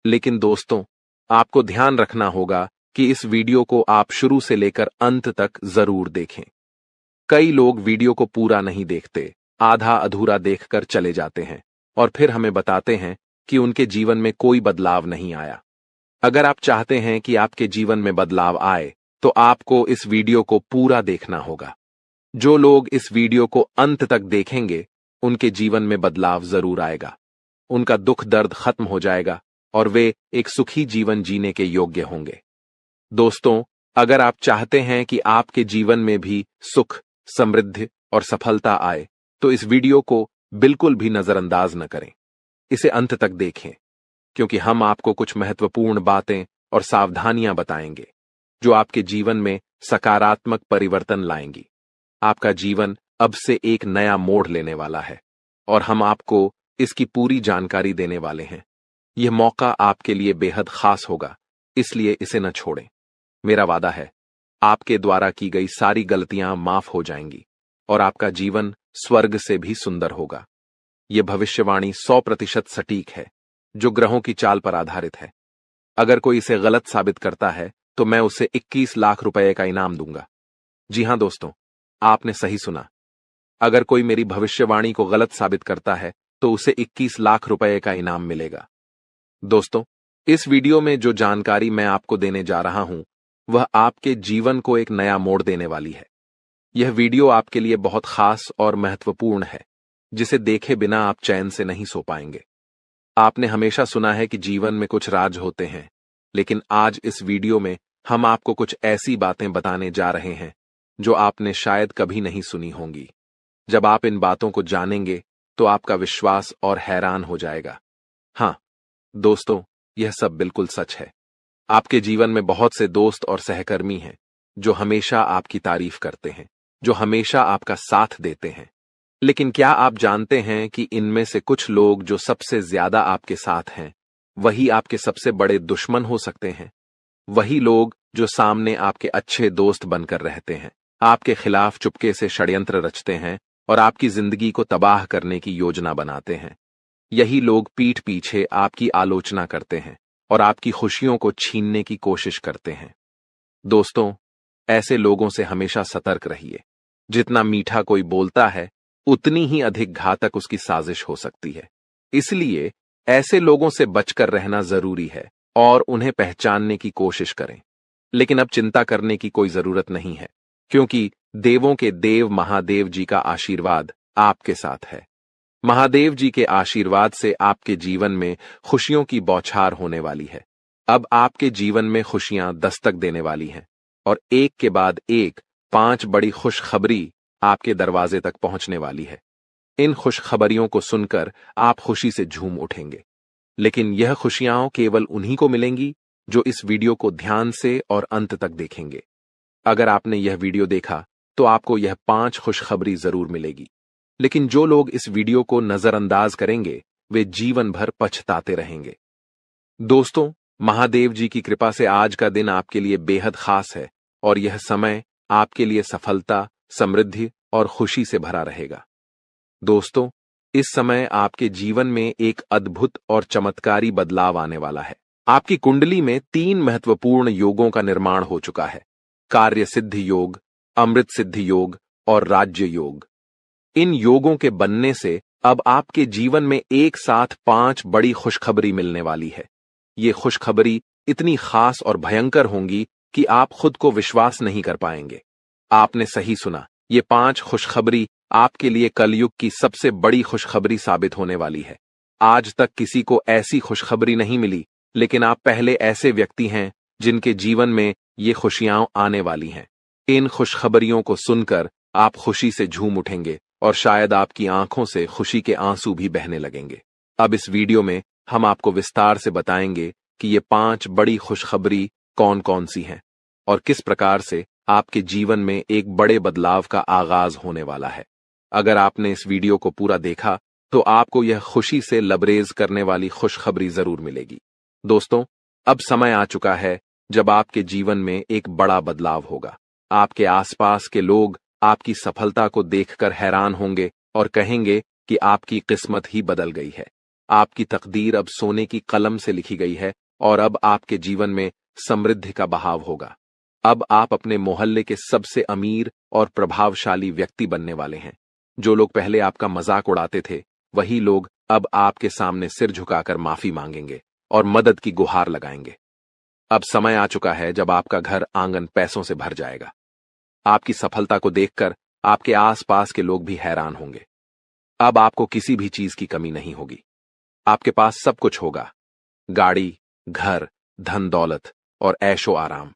लेकिन दोस्तों, आपको ध्यान रखना होगा कि इस वीडियो को आप शुरू से लेकर अंत तक जरूर देखें। कई लोग वीडियो को पूरा नहीं देखते, आधा अधूरा देखकर चले जाते हैं और फिर हमें बताते हैं कि उनके जीवन में कोई बदलाव नहीं आया। अगर आप चाहते हैं कि आपके जीवन में बदलाव आए तो आपको इस वीडियो को पूरा देखना होगा। जो लोग इस वीडियो को अंत तक देखेंगे उनके जीवन में बदलाव जरूर आएगा। उनका दुख दर्द खत्म हो जाएगा और वे एक सुखी जीवन जीने के योग्य होंगे। दोस्तों, अगर आप चाहते हैं कि आपके जीवन में भी सुख, समृद्धि और सफलता आए तो इस वीडियो को बिल्कुल भी नजरअंदाज न करें। इसे अंत तक देखें, क्योंकि हम आपको कुछ महत्वपूर्ण बातें और सावधानियां बताएंगे जो आपके जीवन में सकारात्मक परिवर्तन लाएंगी। आपका जीवन अब से एक नया मोड़ लेने वाला है और हम आपको इसकी पूरी जानकारी देने वाले हैं। यह मौका आपके लिए बेहद खास होगा, इसलिए इसे न छोड़ें। मेरा वादा है, आपके द्वारा की गई सारी गलतियां माफ हो जाएंगी और आपका जीवन स्वर्ग से भी सुंदर होगा। यह भविष्यवाणी 100% सटीक है, जो ग्रहों की चाल पर आधारित है। अगर कोई इसे गलत साबित करता है तो मैं उसे 21 लाख रुपए का इनाम दूंगा। जी हां दोस्तों, आपने सही सुना। अगर कोई मेरी भविष्यवाणी को गलत साबित करता है तो उसे 21 लाख रुपए का इनाम मिलेगा। दोस्तों, इस वीडियो में जो जानकारी मैं आपको देने जा रहा हूं वह आपके जीवन को एक नया मोड़ देने वाली है। यह वीडियो आपके लिए बहुत खास और महत्वपूर्ण है, जिसे देखे बिना आप चैन से नहीं सो पाएंगे। आपने हमेशा सुना है कि जीवन में कुछ राज होते हैं, लेकिन आज इस वीडियो में हम आपको कुछ ऐसी बातें बताने जा रहे हैं जो आपने शायद कभी नहीं सुनी होंगी। जब आप इन बातों को जानेंगे तो आपका विश्वास और हैरान हो जाएगा। हाँ दोस्तों, यह सब बिल्कुल सच है। आपके जीवन में बहुत से दोस्त और सहकर्मी हैं जो हमेशा आपकी तारीफ करते हैं, जो हमेशा आपका साथ देते हैं। लेकिन क्या आप जानते हैं कि इनमें से कुछ लोग जो सबसे ज्यादा आपके साथ हैं, वही आपके सबसे बड़े दुश्मन हो सकते हैं। वही लोग जो सामने आपके अच्छे दोस्त बनकर रहते हैं, आपके खिलाफ चुपके से षड्यंत्र रचते हैं और आपकी जिंदगी को तबाह करने की योजना बनाते हैं। यही लोग पीठ पीछे आपकी आलोचना करते हैं और आपकी खुशियों को छीनने की कोशिश करते हैं। दोस्तों, ऐसे लोगों से हमेशा सतर्क रहिए। जितना मीठा कोई बोलता है, उतनी ही अधिक घातक उसकी साजिश हो सकती है। इसलिए ऐसे लोगों से बचकर रहना जरूरी है और उन्हें पहचानने की कोशिश करें। लेकिन अब चिंता करने की कोई जरूरत नहीं है, क्योंकि देवों के देव महादेव जी का आशीर्वाद आपके साथ है। महादेव जी के आशीर्वाद से आपके जीवन में खुशियों की बौछार होने वाली है। अब आपके जीवन में खुशियां दस्तक देने वाली हैं और एक के बाद एक 5 बड़ी खुशखबरी आपके दरवाजे तक पहुंचने वाली है। इन खुशखबरियों को सुनकर आप खुशी से झूम उठेंगे। लेकिन यह खुशियां केवल उन्हीं को मिलेंगी जो इस वीडियो को ध्यान से और अंत तक देखेंगे। अगर आपने यह वीडियो देखा तो आपको यह 5 खुशखबरी जरूर मिलेगी। लेकिन जो लोग इस वीडियो को नजरअंदाज करेंगे, वे जीवन भर पछताते रहेंगे। दोस्तों, महादेव जी की कृपा से आज का दिन आपके लिए बेहद खास है और यह समय आपके लिए सफलता, समृद्धि और खुशी से भरा रहेगा। दोस्तों, इस समय आपके जीवन में एक अद्भुत और चमत्कारी बदलाव आने वाला है। आपकी कुंडली में 3 महत्वपूर्ण योगों का निर्माण हो चुका है: कार्य सिद्धि योग, अमृत सिद्धि योग और राज्य योग। इन योगों के बनने से अब आपके जीवन में एक साथ 5 बड़ी खुशखबरी मिलने वाली है। ये खुशखबरी इतनी खास और भयंकर होंगी कि आप खुद को विश्वास नहीं कर पाएंगे। आपने सही सुना, ये 5 खुशखबरी आपके लिए कलयुग की सबसे बड़ी खुशखबरी साबित होने वाली है। आज तक किसी को ऐसी खुशखबरी नहीं मिली, लेकिन आप पहले ऐसे व्यक्ति हैं जिनके जीवन में ये खुशियां आने वाली हैं। इन खुशखबरियों को सुनकर आप खुशी से झूम उठेंगे और शायद आपकी आंखों से खुशी के आंसू भी बहने लगेंगे। अब इस वीडियो में हम आपको विस्तार से बताएंगे कि ये 5 बड़ी खुशखबरी कौन कौन सी हैं और किस प्रकार से आपके जीवन में एक बड़े बदलाव का आगाज होने वाला है। अगर आपने इस वीडियो को पूरा देखा तो आपको यह खुशी से लबरेज करने वाली खुशखबरी जरूर मिलेगी। दोस्तों, अब समय आ चुका है जब आपके जीवन में एक बड़ा बदलाव होगा। आपके आसपास के लोग आपकी सफलता को देखकर हैरान होंगे और कहेंगे कि आपकी किस्मत ही बदल गई है। आपकी तकदीर अब सोने की कलम से लिखी गई है और अब आपके जीवन में समृद्धि का बहाव होगा। अब आप अपने मोहल्ले के सबसे अमीर और प्रभावशाली व्यक्ति बनने वाले हैं। जो लोग पहले आपका मजाक उड़ाते थे, वही लोग अब आपके सामने सिर झुकाकर माफी मांगेंगे और मदद की गुहार लगाएंगे। अब समय आ चुका है जब आपका घर आंगन पैसों से भर जाएगा। आपकी सफलता को देखकर आपके आसपास के लोग भी हैरान होंगे। अब आपको किसी भी चीज की कमी नहीं होगी। आपके पास सब कुछ होगा: गाड़ी, घर, धन दौलत और ऐशो आराम।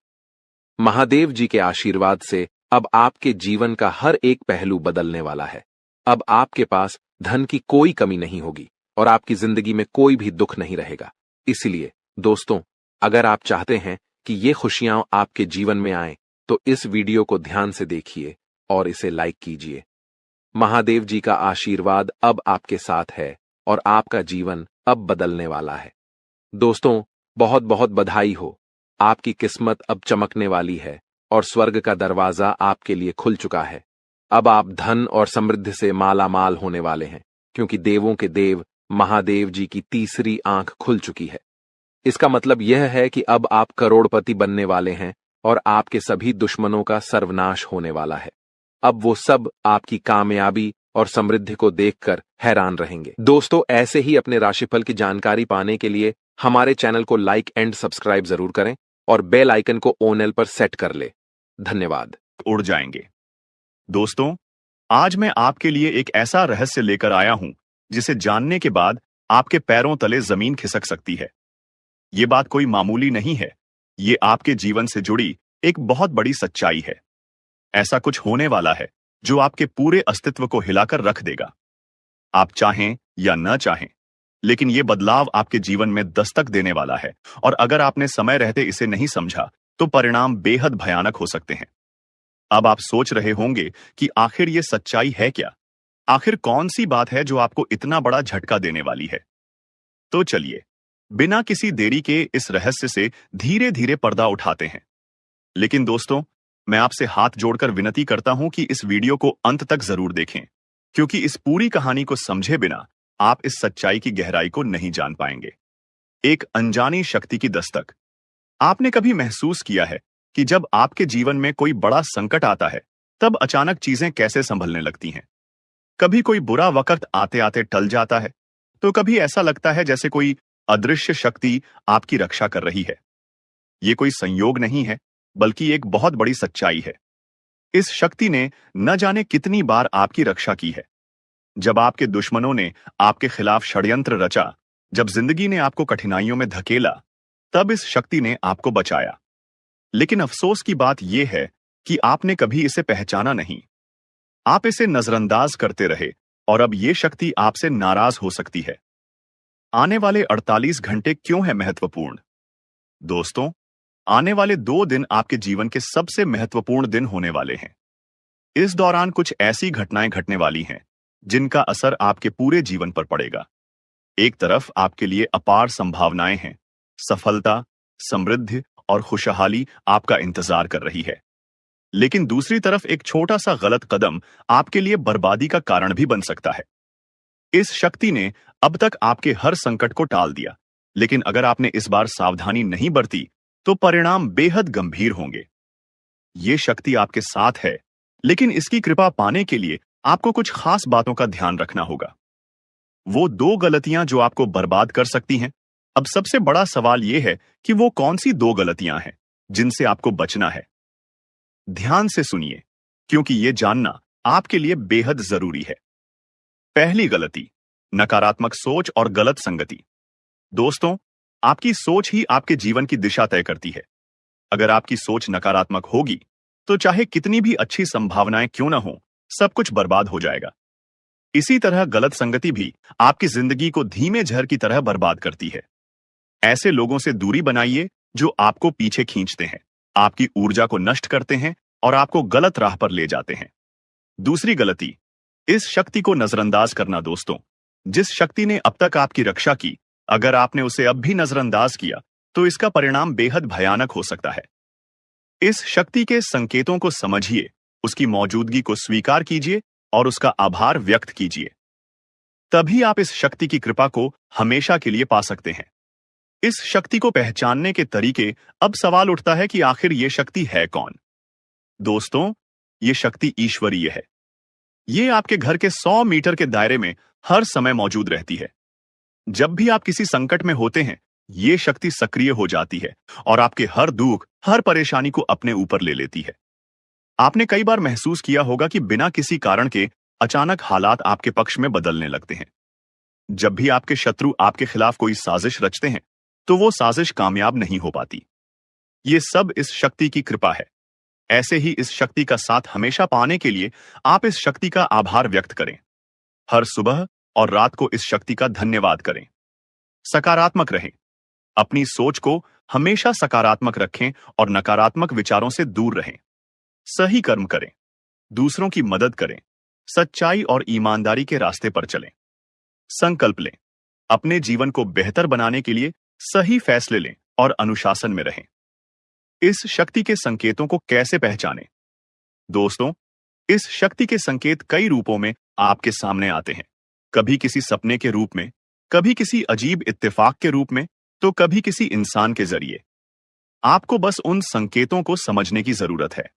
महादेव जी के आशीर्वाद से अब आपके जीवन का हर एक पहलू बदलने वाला है। अब आपके पास धन की कोई कमी नहीं होगी और आपकी जिंदगी में कोई भी दुख नहीं रहेगा। इसलिए दोस्तों, अगर आप चाहते हैं कि ये खुशियां आपके जीवन में आएं, तो इस वीडियो को ध्यान से देखिए और इसे लाइक कीजिए। महादेव जी का आशीर्वाद अब आपके साथ है और आपका जीवन अब बदलने वाला है। दोस्तों, बहुत बहुत बधाई हो। आपकी किस्मत अब चमकने वाली है और स्वर्ग का दरवाजा आपके लिए खुल चुका है। अब आप धन और समृद्धि से माला माल होने वाले हैं, क्योंकि देवों के देव महादेव जी की तीसरी आंख खुल चुकी है। इसका मतलब यह है कि अब आप करोड़पति बनने वाले हैं और आपके सभी दुश्मनों का सर्वनाश होने वाला है। अब वो सब आपकी कामयाबी और समृद्धि को देखकर हैरान रहेंगे। दोस्तों, ऐसे ही अपने राशिफल की जानकारी पाने के लिए हमारे चैनल को लाइक एंड सब्सक्राइब जरूर करें और बेल आइकन को ऑन पर सेट कर ले। धन्यवाद। उड़ जाएंगे। दोस्तों, आज मैं आपके लिए एक ऐसा रहस्य लेकर आया हूं जिसे जानने के बाद आपके पैरों तले जमीन खिसक सकती है। ये बात कोई मामूली नहीं है, ये आपके जीवन से जुड़ी एक बहुत बड़ी सच्चाई है। ऐसा कुछ होने वाला है जो आपके पूरे अस्तित्व को हिलाकर रख देगा। आप चाहें या न चाहें, लेकिन ये बदलाव आपके जीवन में दस्तक देने वाला है, और अगर आपने समय रहते इसे नहीं समझा तो परिणाम बेहद भयानक हो सकते हैं। अब आप सोच रहे होंगे कि आखिर ये सच्चाई है क्या? आखिर कौन सी बात है जो आपको इतना बड़ा झटका देने वाली है? तो चलिए, बिना किसी देरी के इस रहस्य से धीरे धीरे पर्दा उठाते हैं। लेकिन दोस्तों, मैं आपसे हाथ जोड़कर विनती करता हूं कि इस वीडियो को अंत तक जरूर देखें, क्योंकि इस पूरी कहानी को समझे बिना आप इस सच्चाई की गहराई को नहीं जान पाएंगे। एक अनजानी शक्ति की दस्तक। आपने कभी महसूस किया है कि जब आपके जीवन में कोई बड़ा संकट आता है, तब अचानक चीजें कैसे संभलने लगती हैं? कभी कोई बुरा वक्त आते आते टल जाता है, तो कभी ऐसा लगता है जैसे कोई अदृश्य शक्ति आपकी रक्षा कर रही है। ये कोई संयोग नहीं है, बल्कि एक बहुत बड़ी सच्चाई है। इस शक्ति ने न जाने कितनी बार आपकी रक्षा की है। जब आपके दुश्मनों ने आपके खिलाफ षड्यंत्र रचा, जब जिंदगी ने आपको कठिनाइयों में धकेला, तब इस शक्ति ने आपको बचाया। लेकिन अफसोस की बात यह है कि आपने कभी इसे पहचाना नहीं। आप इसे नजरअंदाज करते रहे, और अब यह शक्ति आपसे नाराज हो सकती है। आने वाले 48 घंटे क्यों है महत्वपूर्ण? दोस्तों, आने वाले 2 दिन आपके जीवन के सबसे महत्वपूर्ण दिन होने वाले हैं। इस दौरान कुछ ऐसी घटनाएं घटने वाली हैं जिनका असर आपके पूरे जीवन पर पड़ेगा। एक तरफ आपके लिए अपार संभावनाएं हैं, सफलता, समृद्धि और खुशहाली आपका इंतजार कर रही है। लेकिन दूसरी तरफ एक छोटा सा गलत कदम आपके लिए बर्बादी का कारण भी बन सकता है। इस शक्ति ने अब तक आपके हर संकट को टाल दिया, लेकिन अगर आपने इस बार सावधानी नहीं बरती तो परिणाम बेहद गंभीर होंगे। ये शक्ति आपके साथ है, लेकिन इसकी कृपा पाने के लिए आपको कुछ खास बातों का ध्यान रखना होगा। वो 2 गलतियां जो आपको बर्बाद कर सकती हैं। अब सबसे बड़ा सवाल यह है कि वो कौन सी 2 गलतियां हैं जिनसे आपको बचना है। ध्यान से सुनिए, क्योंकि यह जानना आपके लिए बेहद जरूरी है। पहली गलती, नकारात्मक सोच और गलत संगति। दोस्तों, आपकी सोच ही आपके जीवन की दिशा तय करती है। अगर आपकी सोच नकारात्मक होगी, तो चाहे कितनी भी अच्छी संभावनाएं क्यों न हो, सब कुछ बर्बाद हो जाएगा। इसी तरह गलत संगति भी आपकी जिंदगी को धीमे जहर की तरह बर्बाद करती है। ऐसे लोगों से दूरी बनाइए जो आपको पीछे खींचते हैं, आपकी ऊर्जा को नष्ट करते हैं और आपको गलत राह पर ले जाते हैं। दूसरी गलती, इस शक्ति को नजरअंदाज करना। दोस्तों, जिस शक्ति ने अब तक आपकी रक्षा की, अगर आपने उसे अब भी नजरअंदाज किया तो इसका परिणाम बेहद भयानक हो सकता है। इस शक्ति के संकेतों को समझिए, उसकी मौजूदगी को स्वीकार कीजिए और उसका आभार व्यक्त कीजिए। तभी आप इस शक्ति की कृपा को हमेशा के लिए पा सकते हैं। इस शक्ति को पहचानने के तरीके। अब सवाल उठता है कि आखिर ये शक्ति है कौन? दोस्तों, ये शक्ति ईश्वरीय है। ये आपके घर के 100 मीटर के दायरे में हर समय मौजूद रहती है। जब भी आप किसी संकट में होते हैं, ये शक्ति सक्रिय हो जाती है और आपके हर दुख, हर परेशानी को अपने ऊपर ले लेती है। आपने कई बार महसूस किया होगा कि बिना किसी कारण के अचानक हालात आपके पक्ष में बदलने लगते हैं। जब भी आपके शत्रु आपके खिलाफ कोई साजिश रचते हैं, तो वो साजिश कामयाब नहीं हो पाती। ये सब इस शक्ति की कृपा है। ऐसे ही इस शक्ति का साथ हमेशा पाने के लिए आप इस शक्ति का आभार व्यक्त करें। हर सुबह और रात को इस शक्ति का धन्यवाद करें। सकारात्मक रहें। अपनी सोच को हमेशा सकारात्मक रखें और नकारात्मक विचारों से दूर रहें। सही कर्म करें, दूसरों की मदद करें, सच्चाई और ईमानदारी के रास्ते पर चलें। संकल्प लें, अपने जीवन को बेहतर बनाने के लिए सही फैसले लें और अनुशासन में रहें। इस शक्ति के संकेतों को कैसे पहचानें? दोस्तों, इस शक्ति के संकेत कई रूपों में आपके सामने आते हैं। कभी किसी सपने के रूप में, कभी किसी अजीब इत्तेफाक के रूप में, तो कभी किसी इंसान के जरिए। आपको बस उन संकेतों को समझने की जरूरत है।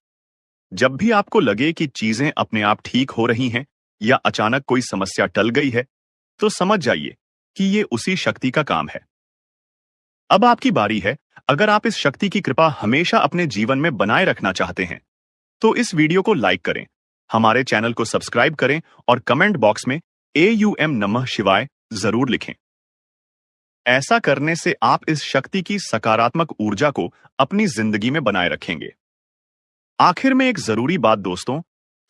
जब भी आपको लगे कि चीजें अपने आप ठीक हो रही हैं या अचानक कोई समस्या टल गई है, तो समझ जाइए कि ये उसी शक्ति का काम है। अब आपकी बारी है। अगर आप इस शक्ति की कृपा हमेशा अपने जीवन में बनाए रखना चाहते हैं, तो इस वीडियो को लाइक करें हमारे चैनल को सब्सक्राइब करें और कमेंट बॉक्स में AUM नमः शिवाय जरूर लिखें। ऐसा करने से आप इस शक्ति की सकारात्मक ऊर्जा को अपनी जिंदगी में बनाए रखेंगे। आखिर में एक जरूरी बात दोस्तों,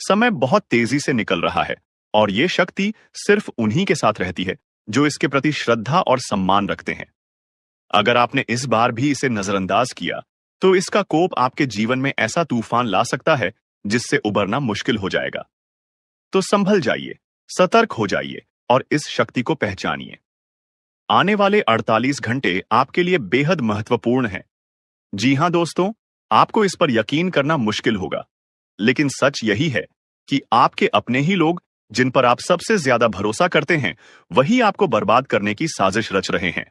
समय बहुत तेजी से निकल रहा है और ये शक्ति सिर्फ उन्हीं के साथ रहती है जो इसके प्रति श्रद्धा और सम्मान रखते हैं। अगर आपने इस बार भी इसे नजरअंदाज किया तो इसका कोप आपके जीवन में ऐसा तूफान ला सकता है जिससे उबरना मुश्किल हो जाएगा। तो संभल जाइए, सतर्क हो जाइए और इस शक्ति को पहचानिए। आने वाले 48 घंटे आपके लिए बेहद महत्वपूर्ण हैं। जी हां दोस्तों, आपको इस पर यकीन करना मुश्किल होगा, लेकिन सच यही है कि आपके अपने ही लोग जिन पर आप सबसे ज्यादा भरोसा करते हैं, वही आपको बर्बाद करने की साजिश रच रहे हैं।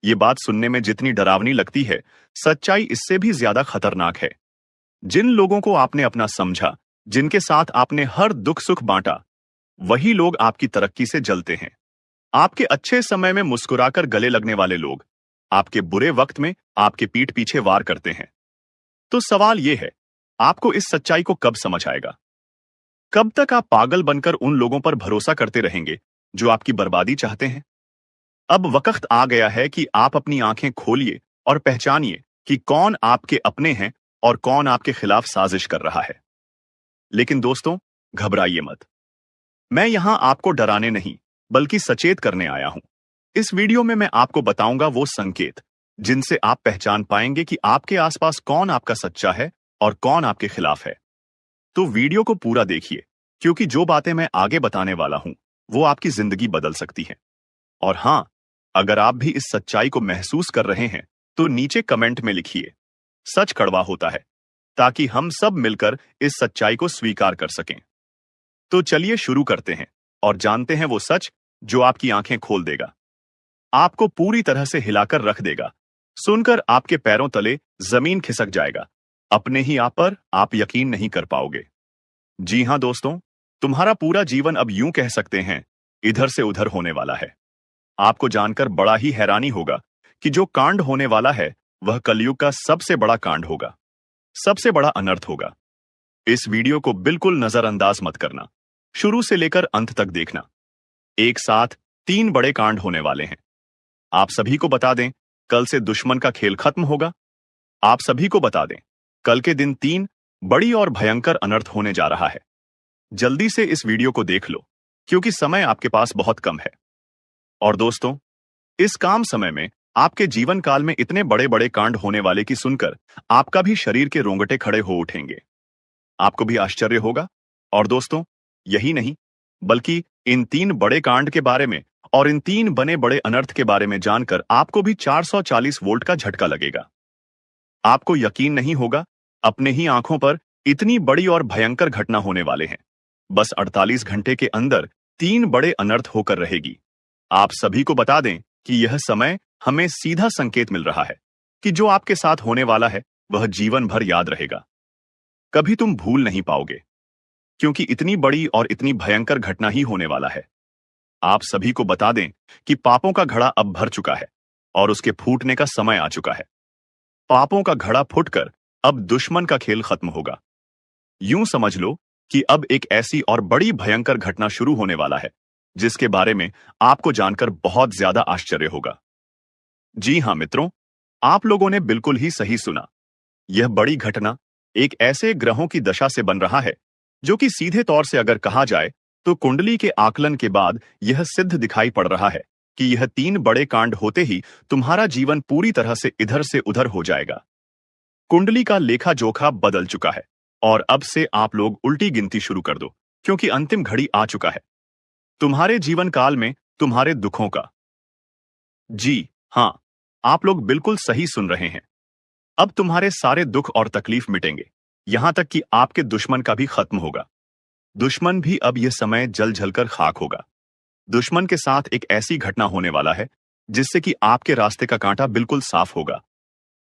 ये बात सुनने में जितनी डरावनी लगती है, सच्चाई इससे भी ज्यादा खतरनाक है। जिन लोगों को आपने अपना समझा, जिनके साथ आपने हर दुख सुख बांटा, वही लोग आपकी तरक्की से जलते हैं। आपके अच्छे समय में मुस्कुराकर गले लगने वाले लोग आपके बुरे वक्त में आपके पीठ पीछे वार करते हैं। तो सवाल यह है, आपको इस सच्चाई को कब समझ आएगा? कब तक आप पागल बनकर उन लोगों पर भरोसा करते रहेंगे जो आपकी बर्बादी चाहते हैं? अब वक्त आ गया है कि आप अपनी आंखें खोलिए और पहचानिए कि कौन आपके अपने हैं और कौन आपके खिलाफ साजिश कर रहा है। लेकिन दोस्तों, घबराइए मत। मैं यहां आपको डराने नहीं, बल्कि सचेत करने आया हूं। इस वीडियो में मैं आपको बताऊंगा वो संकेत जिनसे आप पहचान पाएंगे कि आपके आसपास कौन आपका सच्चा है और कौन आपके खिलाफ है। तो वीडियो को पूरा देखिए, क्योंकि जो बातें मैं आगे बताने वाला हूं वो आपकी जिंदगी बदल सकती हैं। और हां, अगर आप भी इस सच्चाई को महसूस कर रहे हैं तो नीचे कमेंट में लिखिए, सच कड़वा होता है, ताकि हम सब मिलकर इस सच्चाई को स्वीकार कर सकें। तो चलिए शुरू करते हैं और जानते हैं वो सच जो आपकी आंखें खोल देगा, आपको पूरी तरह से हिलाकर रख देगा। सुनकर आपके पैरों तले जमीन खिसक जाएगा। अपने ही आप पर आप यकीन नहीं कर पाओगे। जी हां दोस्तों, तुम्हारा पूरा जीवन अब यूं कह सकते हैं इधर से उधर होने वाला है। आपको जानकर बड़ा ही हैरानी होगा कि जो कांड होने वाला है वह कलयुग का सबसे बड़ा कांड होगा, सबसे बड़ा अनर्थ होगा। इस वीडियो को बिल्कुल नजरअंदाज मत करना, शुरू से लेकर अंत तक देखना। एक साथ 3 बड़े कांड होने वाले हैं। आप सभी को बता दें, कल से दुश्मन का खेल खत्म होगा। आप सभी को बता दें, कल के दिन 3 बड़ी और भयंकर अनर्थ होने जा रहा है। जल्दी से इस वीडियो को देख लो, क्योंकि समय आपके पास बहुत कम है। और दोस्तों, इस काम समय में आपके जीवन काल में इतने बड़े बड़े कांड होने वाले की सुनकर आपका भी शरीर के रोंगटे खड़े हो उठेंगे। आपको भी आश्चर्य होगा। और दोस्तों, यही नहीं, बल्कि इन 3 बड़े कांड के बारे में और इन 3 बने बड़े अनर्थ के बारे में जानकर आपको भी 440 वोल्ट का झटका लगेगा। आपको यकीन नहीं होगा, अपने ही आंखों पर इतनी बड़ी और भयंकर घटना होने वाले हैं। बस 48 घंटे के अंदर 3 बड़े अनर्थ होकर रहेगी। आप सभी को बता दें कि यह समय हमें सीधा संकेत मिल रहा है कि जो आपके साथ होने वाला है वह जीवन भर याद रहेगा। कभी तुम भूल नहीं पाओगे, क्योंकि इतनी बड़ी और इतनी भयंकर घटना ही होने वाला है। आप सभी को बता दें कि पापों का घड़ा अब भर चुका है और उसके फूटने का समय आ चुका है। पापों का घड़ा फूटकर अब दुश्मन का खेल खत्म होगा। यूं समझ लो कि अब एक ऐसी और बड़ी भयंकर घटना शुरू होने वाला है जिसके बारे में आपको जानकर बहुत ज्यादा आश्चर्य होगा। जी हां मित्रों, आप लोगों ने बिल्कुल ही सही सुना। यह बड़ी घटना एक ऐसे ग्रहों की दशा से बन रहा है जो कि सीधे तौर से अगर कहा जाए तो कुंडली के आकलन के बाद यह सिद्ध दिखाई पड़ रहा है कि यह 3 बड़े कांड होते ही तुम्हारा जीवन पूरी तरह से इधर से उधर हो जाएगा। कुंडली का लेखा जोखा बदल चुका है और अब से आप लोग उल्टी गिनती शुरू कर दो, क्योंकि अंतिम घड़ी आ चुका है तुम्हारे जीवन काल में तुम्हारे दुखों का। जी हां, आप लोग बिल्कुल सही सुन रहे हैं। अब तुम्हारे सारे दुख और तकलीफ मिटेंगे, यहां तक कि आपके दुश्मन का भी खत्म होगा। दुश्मन भी अब यह समय जल जलकर खाक होगा। दुश्मन के साथ एक ऐसी घटना होने वाला है जिससे कि आपके रास्ते का कांटा बिल्कुल साफ होगा।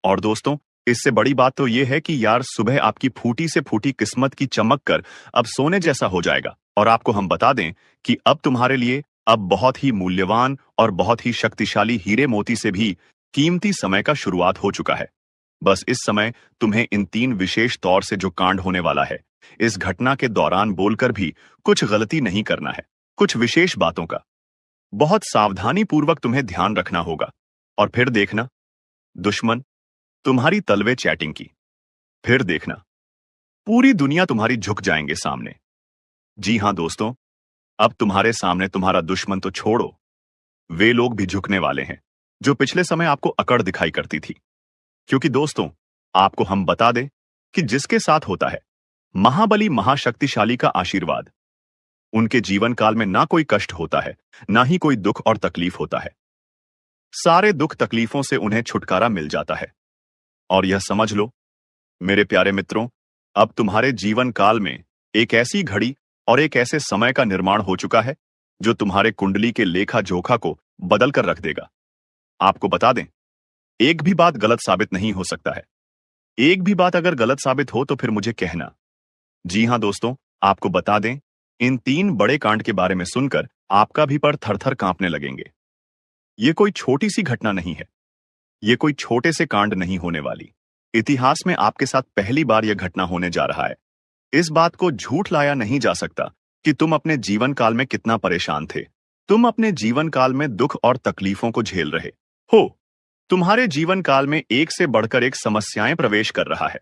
और दोस्तों, इससे बड़ी बात तो यह है कि यार सुबह आपकी फूटी से फूटी किस्मत की चमक कर अब सोने जैसा हो जाएगा। और आपको हम बता दें कि अब तुम्हारे लिए अब बहुत ही मूल्यवान और बहुत ही शक्तिशाली हीरे मोती से भी कीमती समय का शुरुआत हो चुका है। बस इस समय तुम्हें इन 3 विशेष तौर से जो कांड होने वाला है इस घटना के दौरान बोलकर भी कुछ गलती नहीं करना है। कुछ विशेष बातों का बहुत सावधानी पूर्वक तुम्हें ध्यान रखना होगा। और फिर देखना, दुश्मन तुम्हारी तलवे चैटिंग की। फिर देखना, पूरी दुनिया तुम्हारी झुक जाएंगे सामने। जी हां दोस्तों, अब तुम्हारे सामने तुम्हारा दुश्मन तो छोड़ो, वे लोग भी झुकने वाले हैं जो पिछले समय आपको अकड़ दिखाई करती थी। क्योंकि दोस्तों, आपको हम बता दें कि जिसके साथ होता है महाबली महाशक्तिशाली का आशीर्वाद, उनके जीवन काल में ना कोई कष्ट होता है, ना ही कोई दुख और तकलीफ होता है। सारे दुख तकलीफों से उन्हें छुटकारा मिल जाता है। और यह समझ लो मेरे प्यारे मित्रों, अब तुम्हारे जीवन काल में एक ऐसी घड़ी और एक ऐसे समय का निर्माण हो चुका है जो तुम्हारे कुंडली के लेखा जोखा को बदल कर रख देगा। आपको बता दें, एक भी बात गलत साबित नहीं हो सकता है। एक भी बात अगर गलत साबित हो तो फिर मुझे कहना। जी हां दोस्तों, आपको बता दें, इन 3 बड़े कांड के बारे में सुनकर आपका भी पर थर-थर कांपने लगेंगे। ये कोई छोटी सी घटना नहीं है, ये कोई छोटे से कांड नहीं होने वाली। इतिहास में आपके साथ पहली बार यह घटना होने जा रहा है। इस बात को झूठ लाया नहीं जा सकता कि तुम अपने जीवन काल में कितना परेशान थे। तुम अपने जीवन काल में दुख और तकलीफों को झेल रहे हो। तुम्हारे जीवन काल में एक से बढ़कर एक समस्याएं प्रवेश कर रहा है।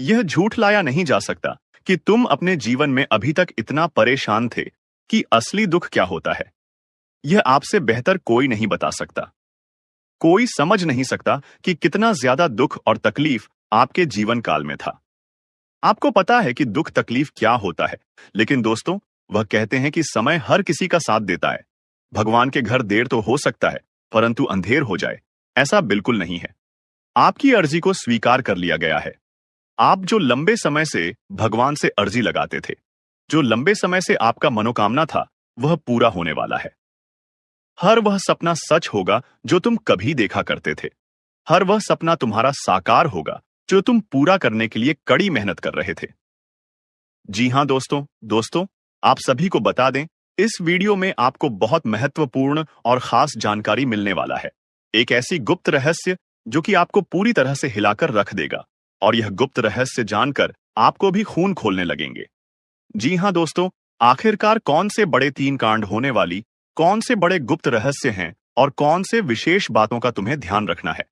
यह झूठ लाया नहीं जा सकता कि तुम अपने जीवन में अभी तक इतना परेशान थे कि असली दुख क्या होता है यह आपसे बेहतर कोई नहीं बता सकता। कोई समझ नहीं सकता कि कितना ज्यादा दुख और तकलीफ आपके जीवन काल में था। आपको पता है कि दुख तकलीफ क्या होता है, लेकिन दोस्तों, वह कहते हैं कि समय हर किसी का साथ देता है। भगवान के घर देर तो हो सकता है, परंतु अंधेर हो जाए ऐसा बिल्कुल नहीं है। आपकी अर्जी को स्वीकार कर लिया गया है। आप जो लंबे समय से भगवान से अर्जी लगाते थे, जो लंबे समय से आपका मनोकामना था, वह पूरा होने वाला है। हर वह सपना सच होगा जो तुम कभी देखा करते थे। हर वह सपना तुम्हारा साकार होगा जो तुम पूरा करने के लिए कड़ी मेहनत कर रहे थे। जी हां दोस्तों, आप सभी को बता दें, इस वीडियो में आपको बहुत महत्वपूर्ण और खास जानकारी मिलने वाला है। एक ऐसी गुप्त रहस्य जो कि आपको पूरी तरह से हिलाकर रख देगा, और यह गुप्त रहस्य जानकर आपको भी खून खोलने लगेंगे। जी हां दोस्तों, आखिरकार कौन से बड़े 3 कांड होने वाली, कौन से बड़े गुप्त रहस्य हैं और कौन से विशेष बातों का तुम्हें ध्यान रखना है।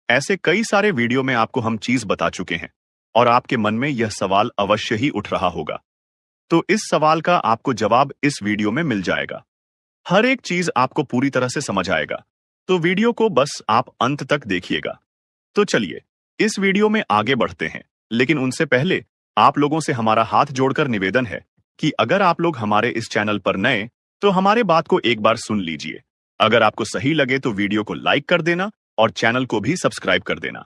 ऐसे कई सारे वीडियो में आपको हम चीज बता चुके हैं और आपके मन में यह सवाल अवश्य ही उठ रहा होगा। तो इस सवाल का आपको जवाब इस वीडियो में मिल जाएगा। हर एक चीज आपको पूरी तरह से समझ आएगा, तो वीडियो को बस आप अंत तक देखिएगा। तो चलिए इस वीडियो में आगे बढ़ते हैं, लेकिन उनसे पहले आप लोगों से हमारा हाथ जोड़कर निवेदन है कि अगर आप लोग हमारे इस चैनल पर नए तो हमारे बात को एक बार सुन लीजिए। अगर आपको सही लगे तो वीडियो को लाइक कर देना और चैनल को भी सब्सक्राइब कर देना।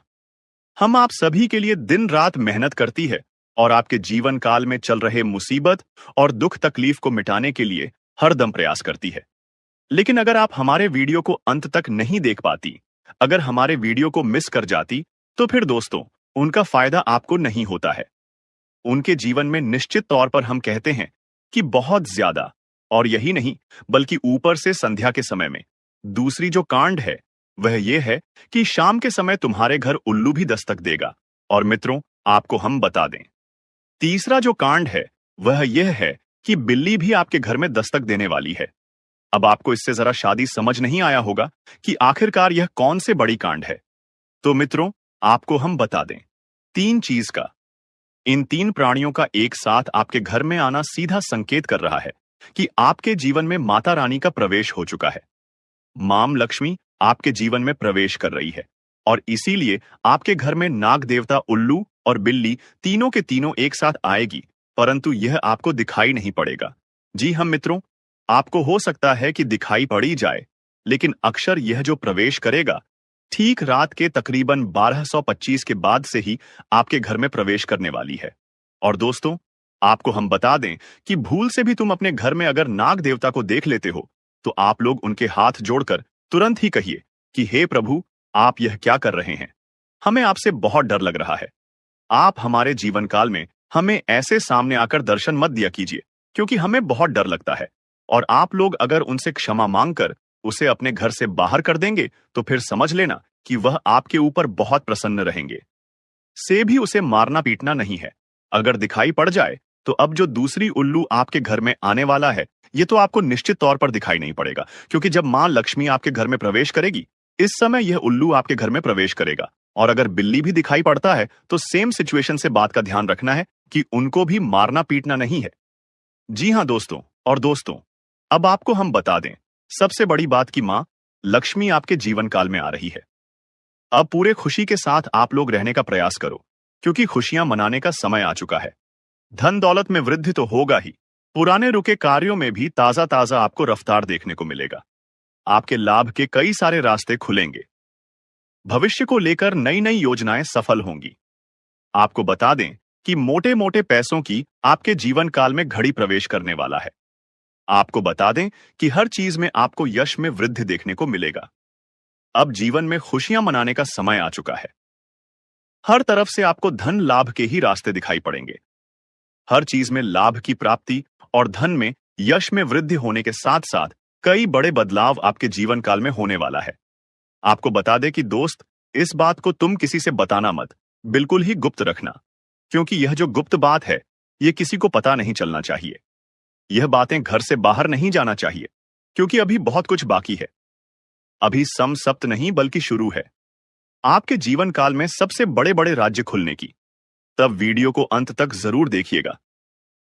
हम आप सभी के लिए दिन रात मेहनत करती है और आपके जीवन काल में चल रहे मुसीबत और दुख तकलीफ को मिटाने के लिए हरदम प्रयास करती है। लेकिन अगर आप हमारे वीडियो को अंत तक नहीं देख पाती, अगर हमारे वीडियो को मिस कर जाती, तो फिर दोस्तों उनका फायदा आपको नहीं होता है। उनके जीवन में निश्चित तौर पर हम कहते हैं कि बहुत ज्यादा, और यही नहीं बल्कि ऊपर से संध्या के समय में दूसरी जो कांड है वह यह है कि शाम के समय तुम्हारे घर उल्लू भी दस्तक देगा। और मित्रों, आपको हम बता दें, तीसरा जो कांड है वह यह है कि बिल्ली भी आपके घर में दस्तक देने वाली है। अब आपको इससे जरा शादी समझ नहीं आया होगा कि आखिरकार यह कौन से बड़ी कांड है। तो मित्रों, आपको हम बता दें, 3 चीज का, इन 3 प्राणियों का एक साथ आपके घर में आना सीधा संकेत कर रहा है कि आपके जीवन में माता रानी का प्रवेश हो चुका है। मां लक्ष्मी आपके जीवन में प्रवेश कर रही है और इसीलिए आपके घर में नाग देवता उल्लू और बिल्ली तीनों के तीनों एक साथ आएगी, परंतु यह आपको दिखाई नहीं पड़ेगा। जी हम मित्रों, आपको हो सकता है कि दिखाई पड़ी जाए, लेकिन अक्षर यह जो प्रवेश करेगा ठीक रात के तकरीबन 1225 के बाद से ही आपके घर में प्रवेश करने वाली है। और दोस्तों, आपको हम बता दें कि भूल से भी तुम अपने घर में अगर नाग देवता को देख लेते हो तो आप लोग उनके हाथ जोड़कर तुरंत ही कहिए कि हे प्रभु, आप यह क्या कर रहे हैं, हमें आपसे बहुत डर लग रहा है। आप हमारे जीवन काल में हमें ऐसे सामने आकर दर्शन मत दिया कीजिए, क्योंकि हमें बहुत डर लगता है। और आप लोग अगर उनसे क्षमा मांगकर उसे अपने घर से बाहर कर देंगे तो फिर समझ लेना कि वह आपके ऊपर बहुत प्रसन्न रहेंगे। से भी उसे मारना पीटना नहीं है, अगर दिखाई पड़ जाए तो अब जो दूसरी उल्लू आपके घर में आने वाला है, ये तो आपको निश्चित तौर पर दिखाई नहीं पड़ेगा, क्योंकि जब मां लक्ष्मी आपके घर में प्रवेश करेगी, इस समय यह उल्लू आपके घर में प्रवेश करेगा। और अगर बिल्ली भी दिखाई पड़ता है तो सेम सिचुएशन से बात का ध्यान रखना है कि उनको भी मारना पीटना नहीं है। जी हाँ दोस्तों, अब आपको हम बता दें सबसे बड़ी बात कि मां लक्ष्मी आपके जीवन काल में आ रही है। अब पूरे खुशी के साथ आप लोग रहने का प्रयास करो, क्योंकि खुशियां मनाने का समय आ चुका है। धन दौलत में वृद्धि तो होगा ही, पुराने रुके कार्यों में भी ताजा ताजा आपको रफ्तार देखने को मिलेगा। आपके लाभ के कई सारे रास्ते खुलेंगे। भविष्य को लेकर नई नई योजनाएं सफल होंगी। आपको बता दें कि मोटे मोटे पैसों की आपके जीवन काल में घड़ी प्रवेश करने वाला है। आपको बता दें कि हर चीज में आपको यश में वृद्धि देखने को मिलेगा। अब जीवन में खुशियां मनाने का समय आ चुका है। हर तरफ से आपको धन लाभ के ही रास्ते दिखाई पड़ेंगे। हर चीज में लाभ की प्राप्ति और धन में यश में वृद्धि होने के साथ साथ कई बड़े बदलाव आपके जीवन काल में होने वाला है। आपको बता दें कि दोस्त, इस बात को तुम किसी से बताना मत, बिल्कुल ही गुप्त रखना, क्योंकि यह जो गुप्त बात है, यह किसी को पता नहीं चलना चाहिए। यह बातें घर से बाहर नहीं जाना चाहिए, क्योंकि अभी बहुत कुछ बाकी है। अभी सम सप्त नहीं बल्कि शुरू है आपके जीवन काल में सबसे बड़े बड़े राज्य खुलने की। तब वीडियो को अंत तक जरूर देखिएगा,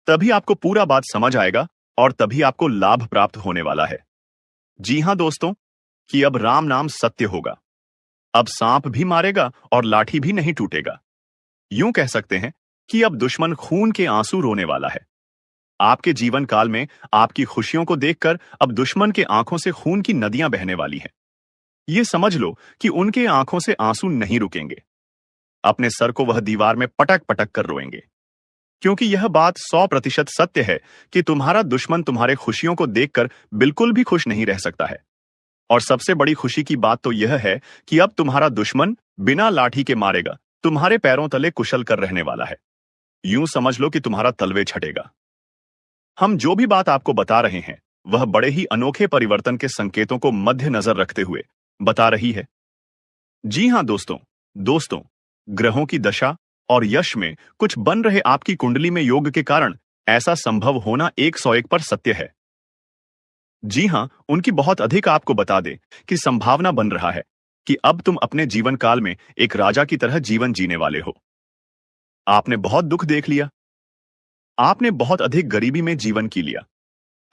तभी आपको पूरा बात समझ आएगा और तभी आपको लाभ प्राप्त होने वाला है। जी हां दोस्तों, कि अब राम नाम सत्य होगा। अब सांप भी मारेगा और लाठी भी नहीं टूटेगा। यूं कह सकते हैं कि अब दुश्मन खून के आंसू रोने वाला है। आपके जीवन काल में आपकी खुशियों को देखकर अब दुश्मन के आंखों से खून की नदियां बहने वाली हैं। ये समझ लो कि उनके आंखों से आंसू नहीं रुकेंगे। अपने सर को वह दीवार में पटक पटक कर रोएंगे, क्योंकि यह बात 100% सत्य है कि तुम्हारा दुश्मन तुम्हारे खुशियों को देखकर बिल्कुल भी खुश नहीं रह सकता है। और सबसे बड़ी खुशी की बात तो यह है कि अब तुम्हारा दुश्मन बिना लाठी के मारेगा तुम्हारे पैरों तले कुशल कर रहने वाला है। यूं समझ लो कि तुम्हारा तलवे छटेगा। हम जो भी बात आपको बता रहे हैं, वह बड़े ही अनोखे परिवर्तन के संकेतों को मद्देनजर रखते हुए बता रही है। जी हां दोस्तों, ग्रहों की दशा और यश में कुछ बन रहे आपकी कुंडली में योग के कारण ऐसा संभव होना 101 पर सत्य है। जी हां, उनकी बहुत अधिक आपको बता दे कि संभावना बन रहा है कि अब तुम अपने जीवन काल में एक राजा की तरह जीवन जीने वाले हो। आपने बहुत दुख देख लिया, आपने बहुत अधिक गरीबी में जीवन की लिया,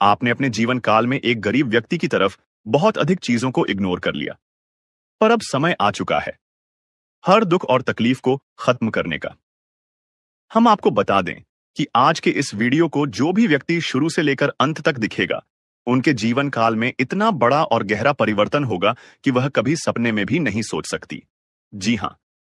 आपने अपने जीवन काल में एक गरीब व्यक्ति की तरफ बहुत अधिक चीजों को इग्नोर कर लिया। पर अब समय आ चुका है हर दुख और तकलीफ को खत्म करने का। हम आपको बता दें कि आज के इस वीडियो को जो भी व्यक्ति शुरू से लेकर अंत तक दिखेगा, उनके जीवन काल में इतना बड़ा और गहरा परिवर्तन होगा कि वह कभी सपने में भी नहीं सोच सकती। जी हां,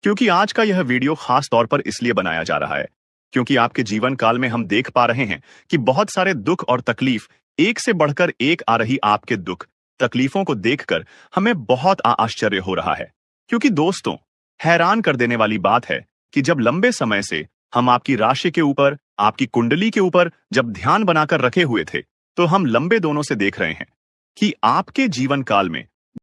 क्योंकि आज का यह वीडियो खास तौर पर इसलिए बनाया जा रहा है क्योंकि आपके जीवन काल में हम देख पा रहे हैं कि बहुत सारे दुख और तकलीफ एक से बढ़कर एक आ रही। आपके दुख तकलीफों को देखकर हमें बहुत आश्चर्य हो रहा है, क्योंकि दोस्तों, हैरान कर देने वाली बात है कि जब लंबे समय से हम आपकी राशि के ऊपर, आपकी कुंडली के ऊपर जब ध्यान बनाकर रखे हुए थे, तो हम लंबे दोनों से देख रहे हैं कि आपके जीवन काल में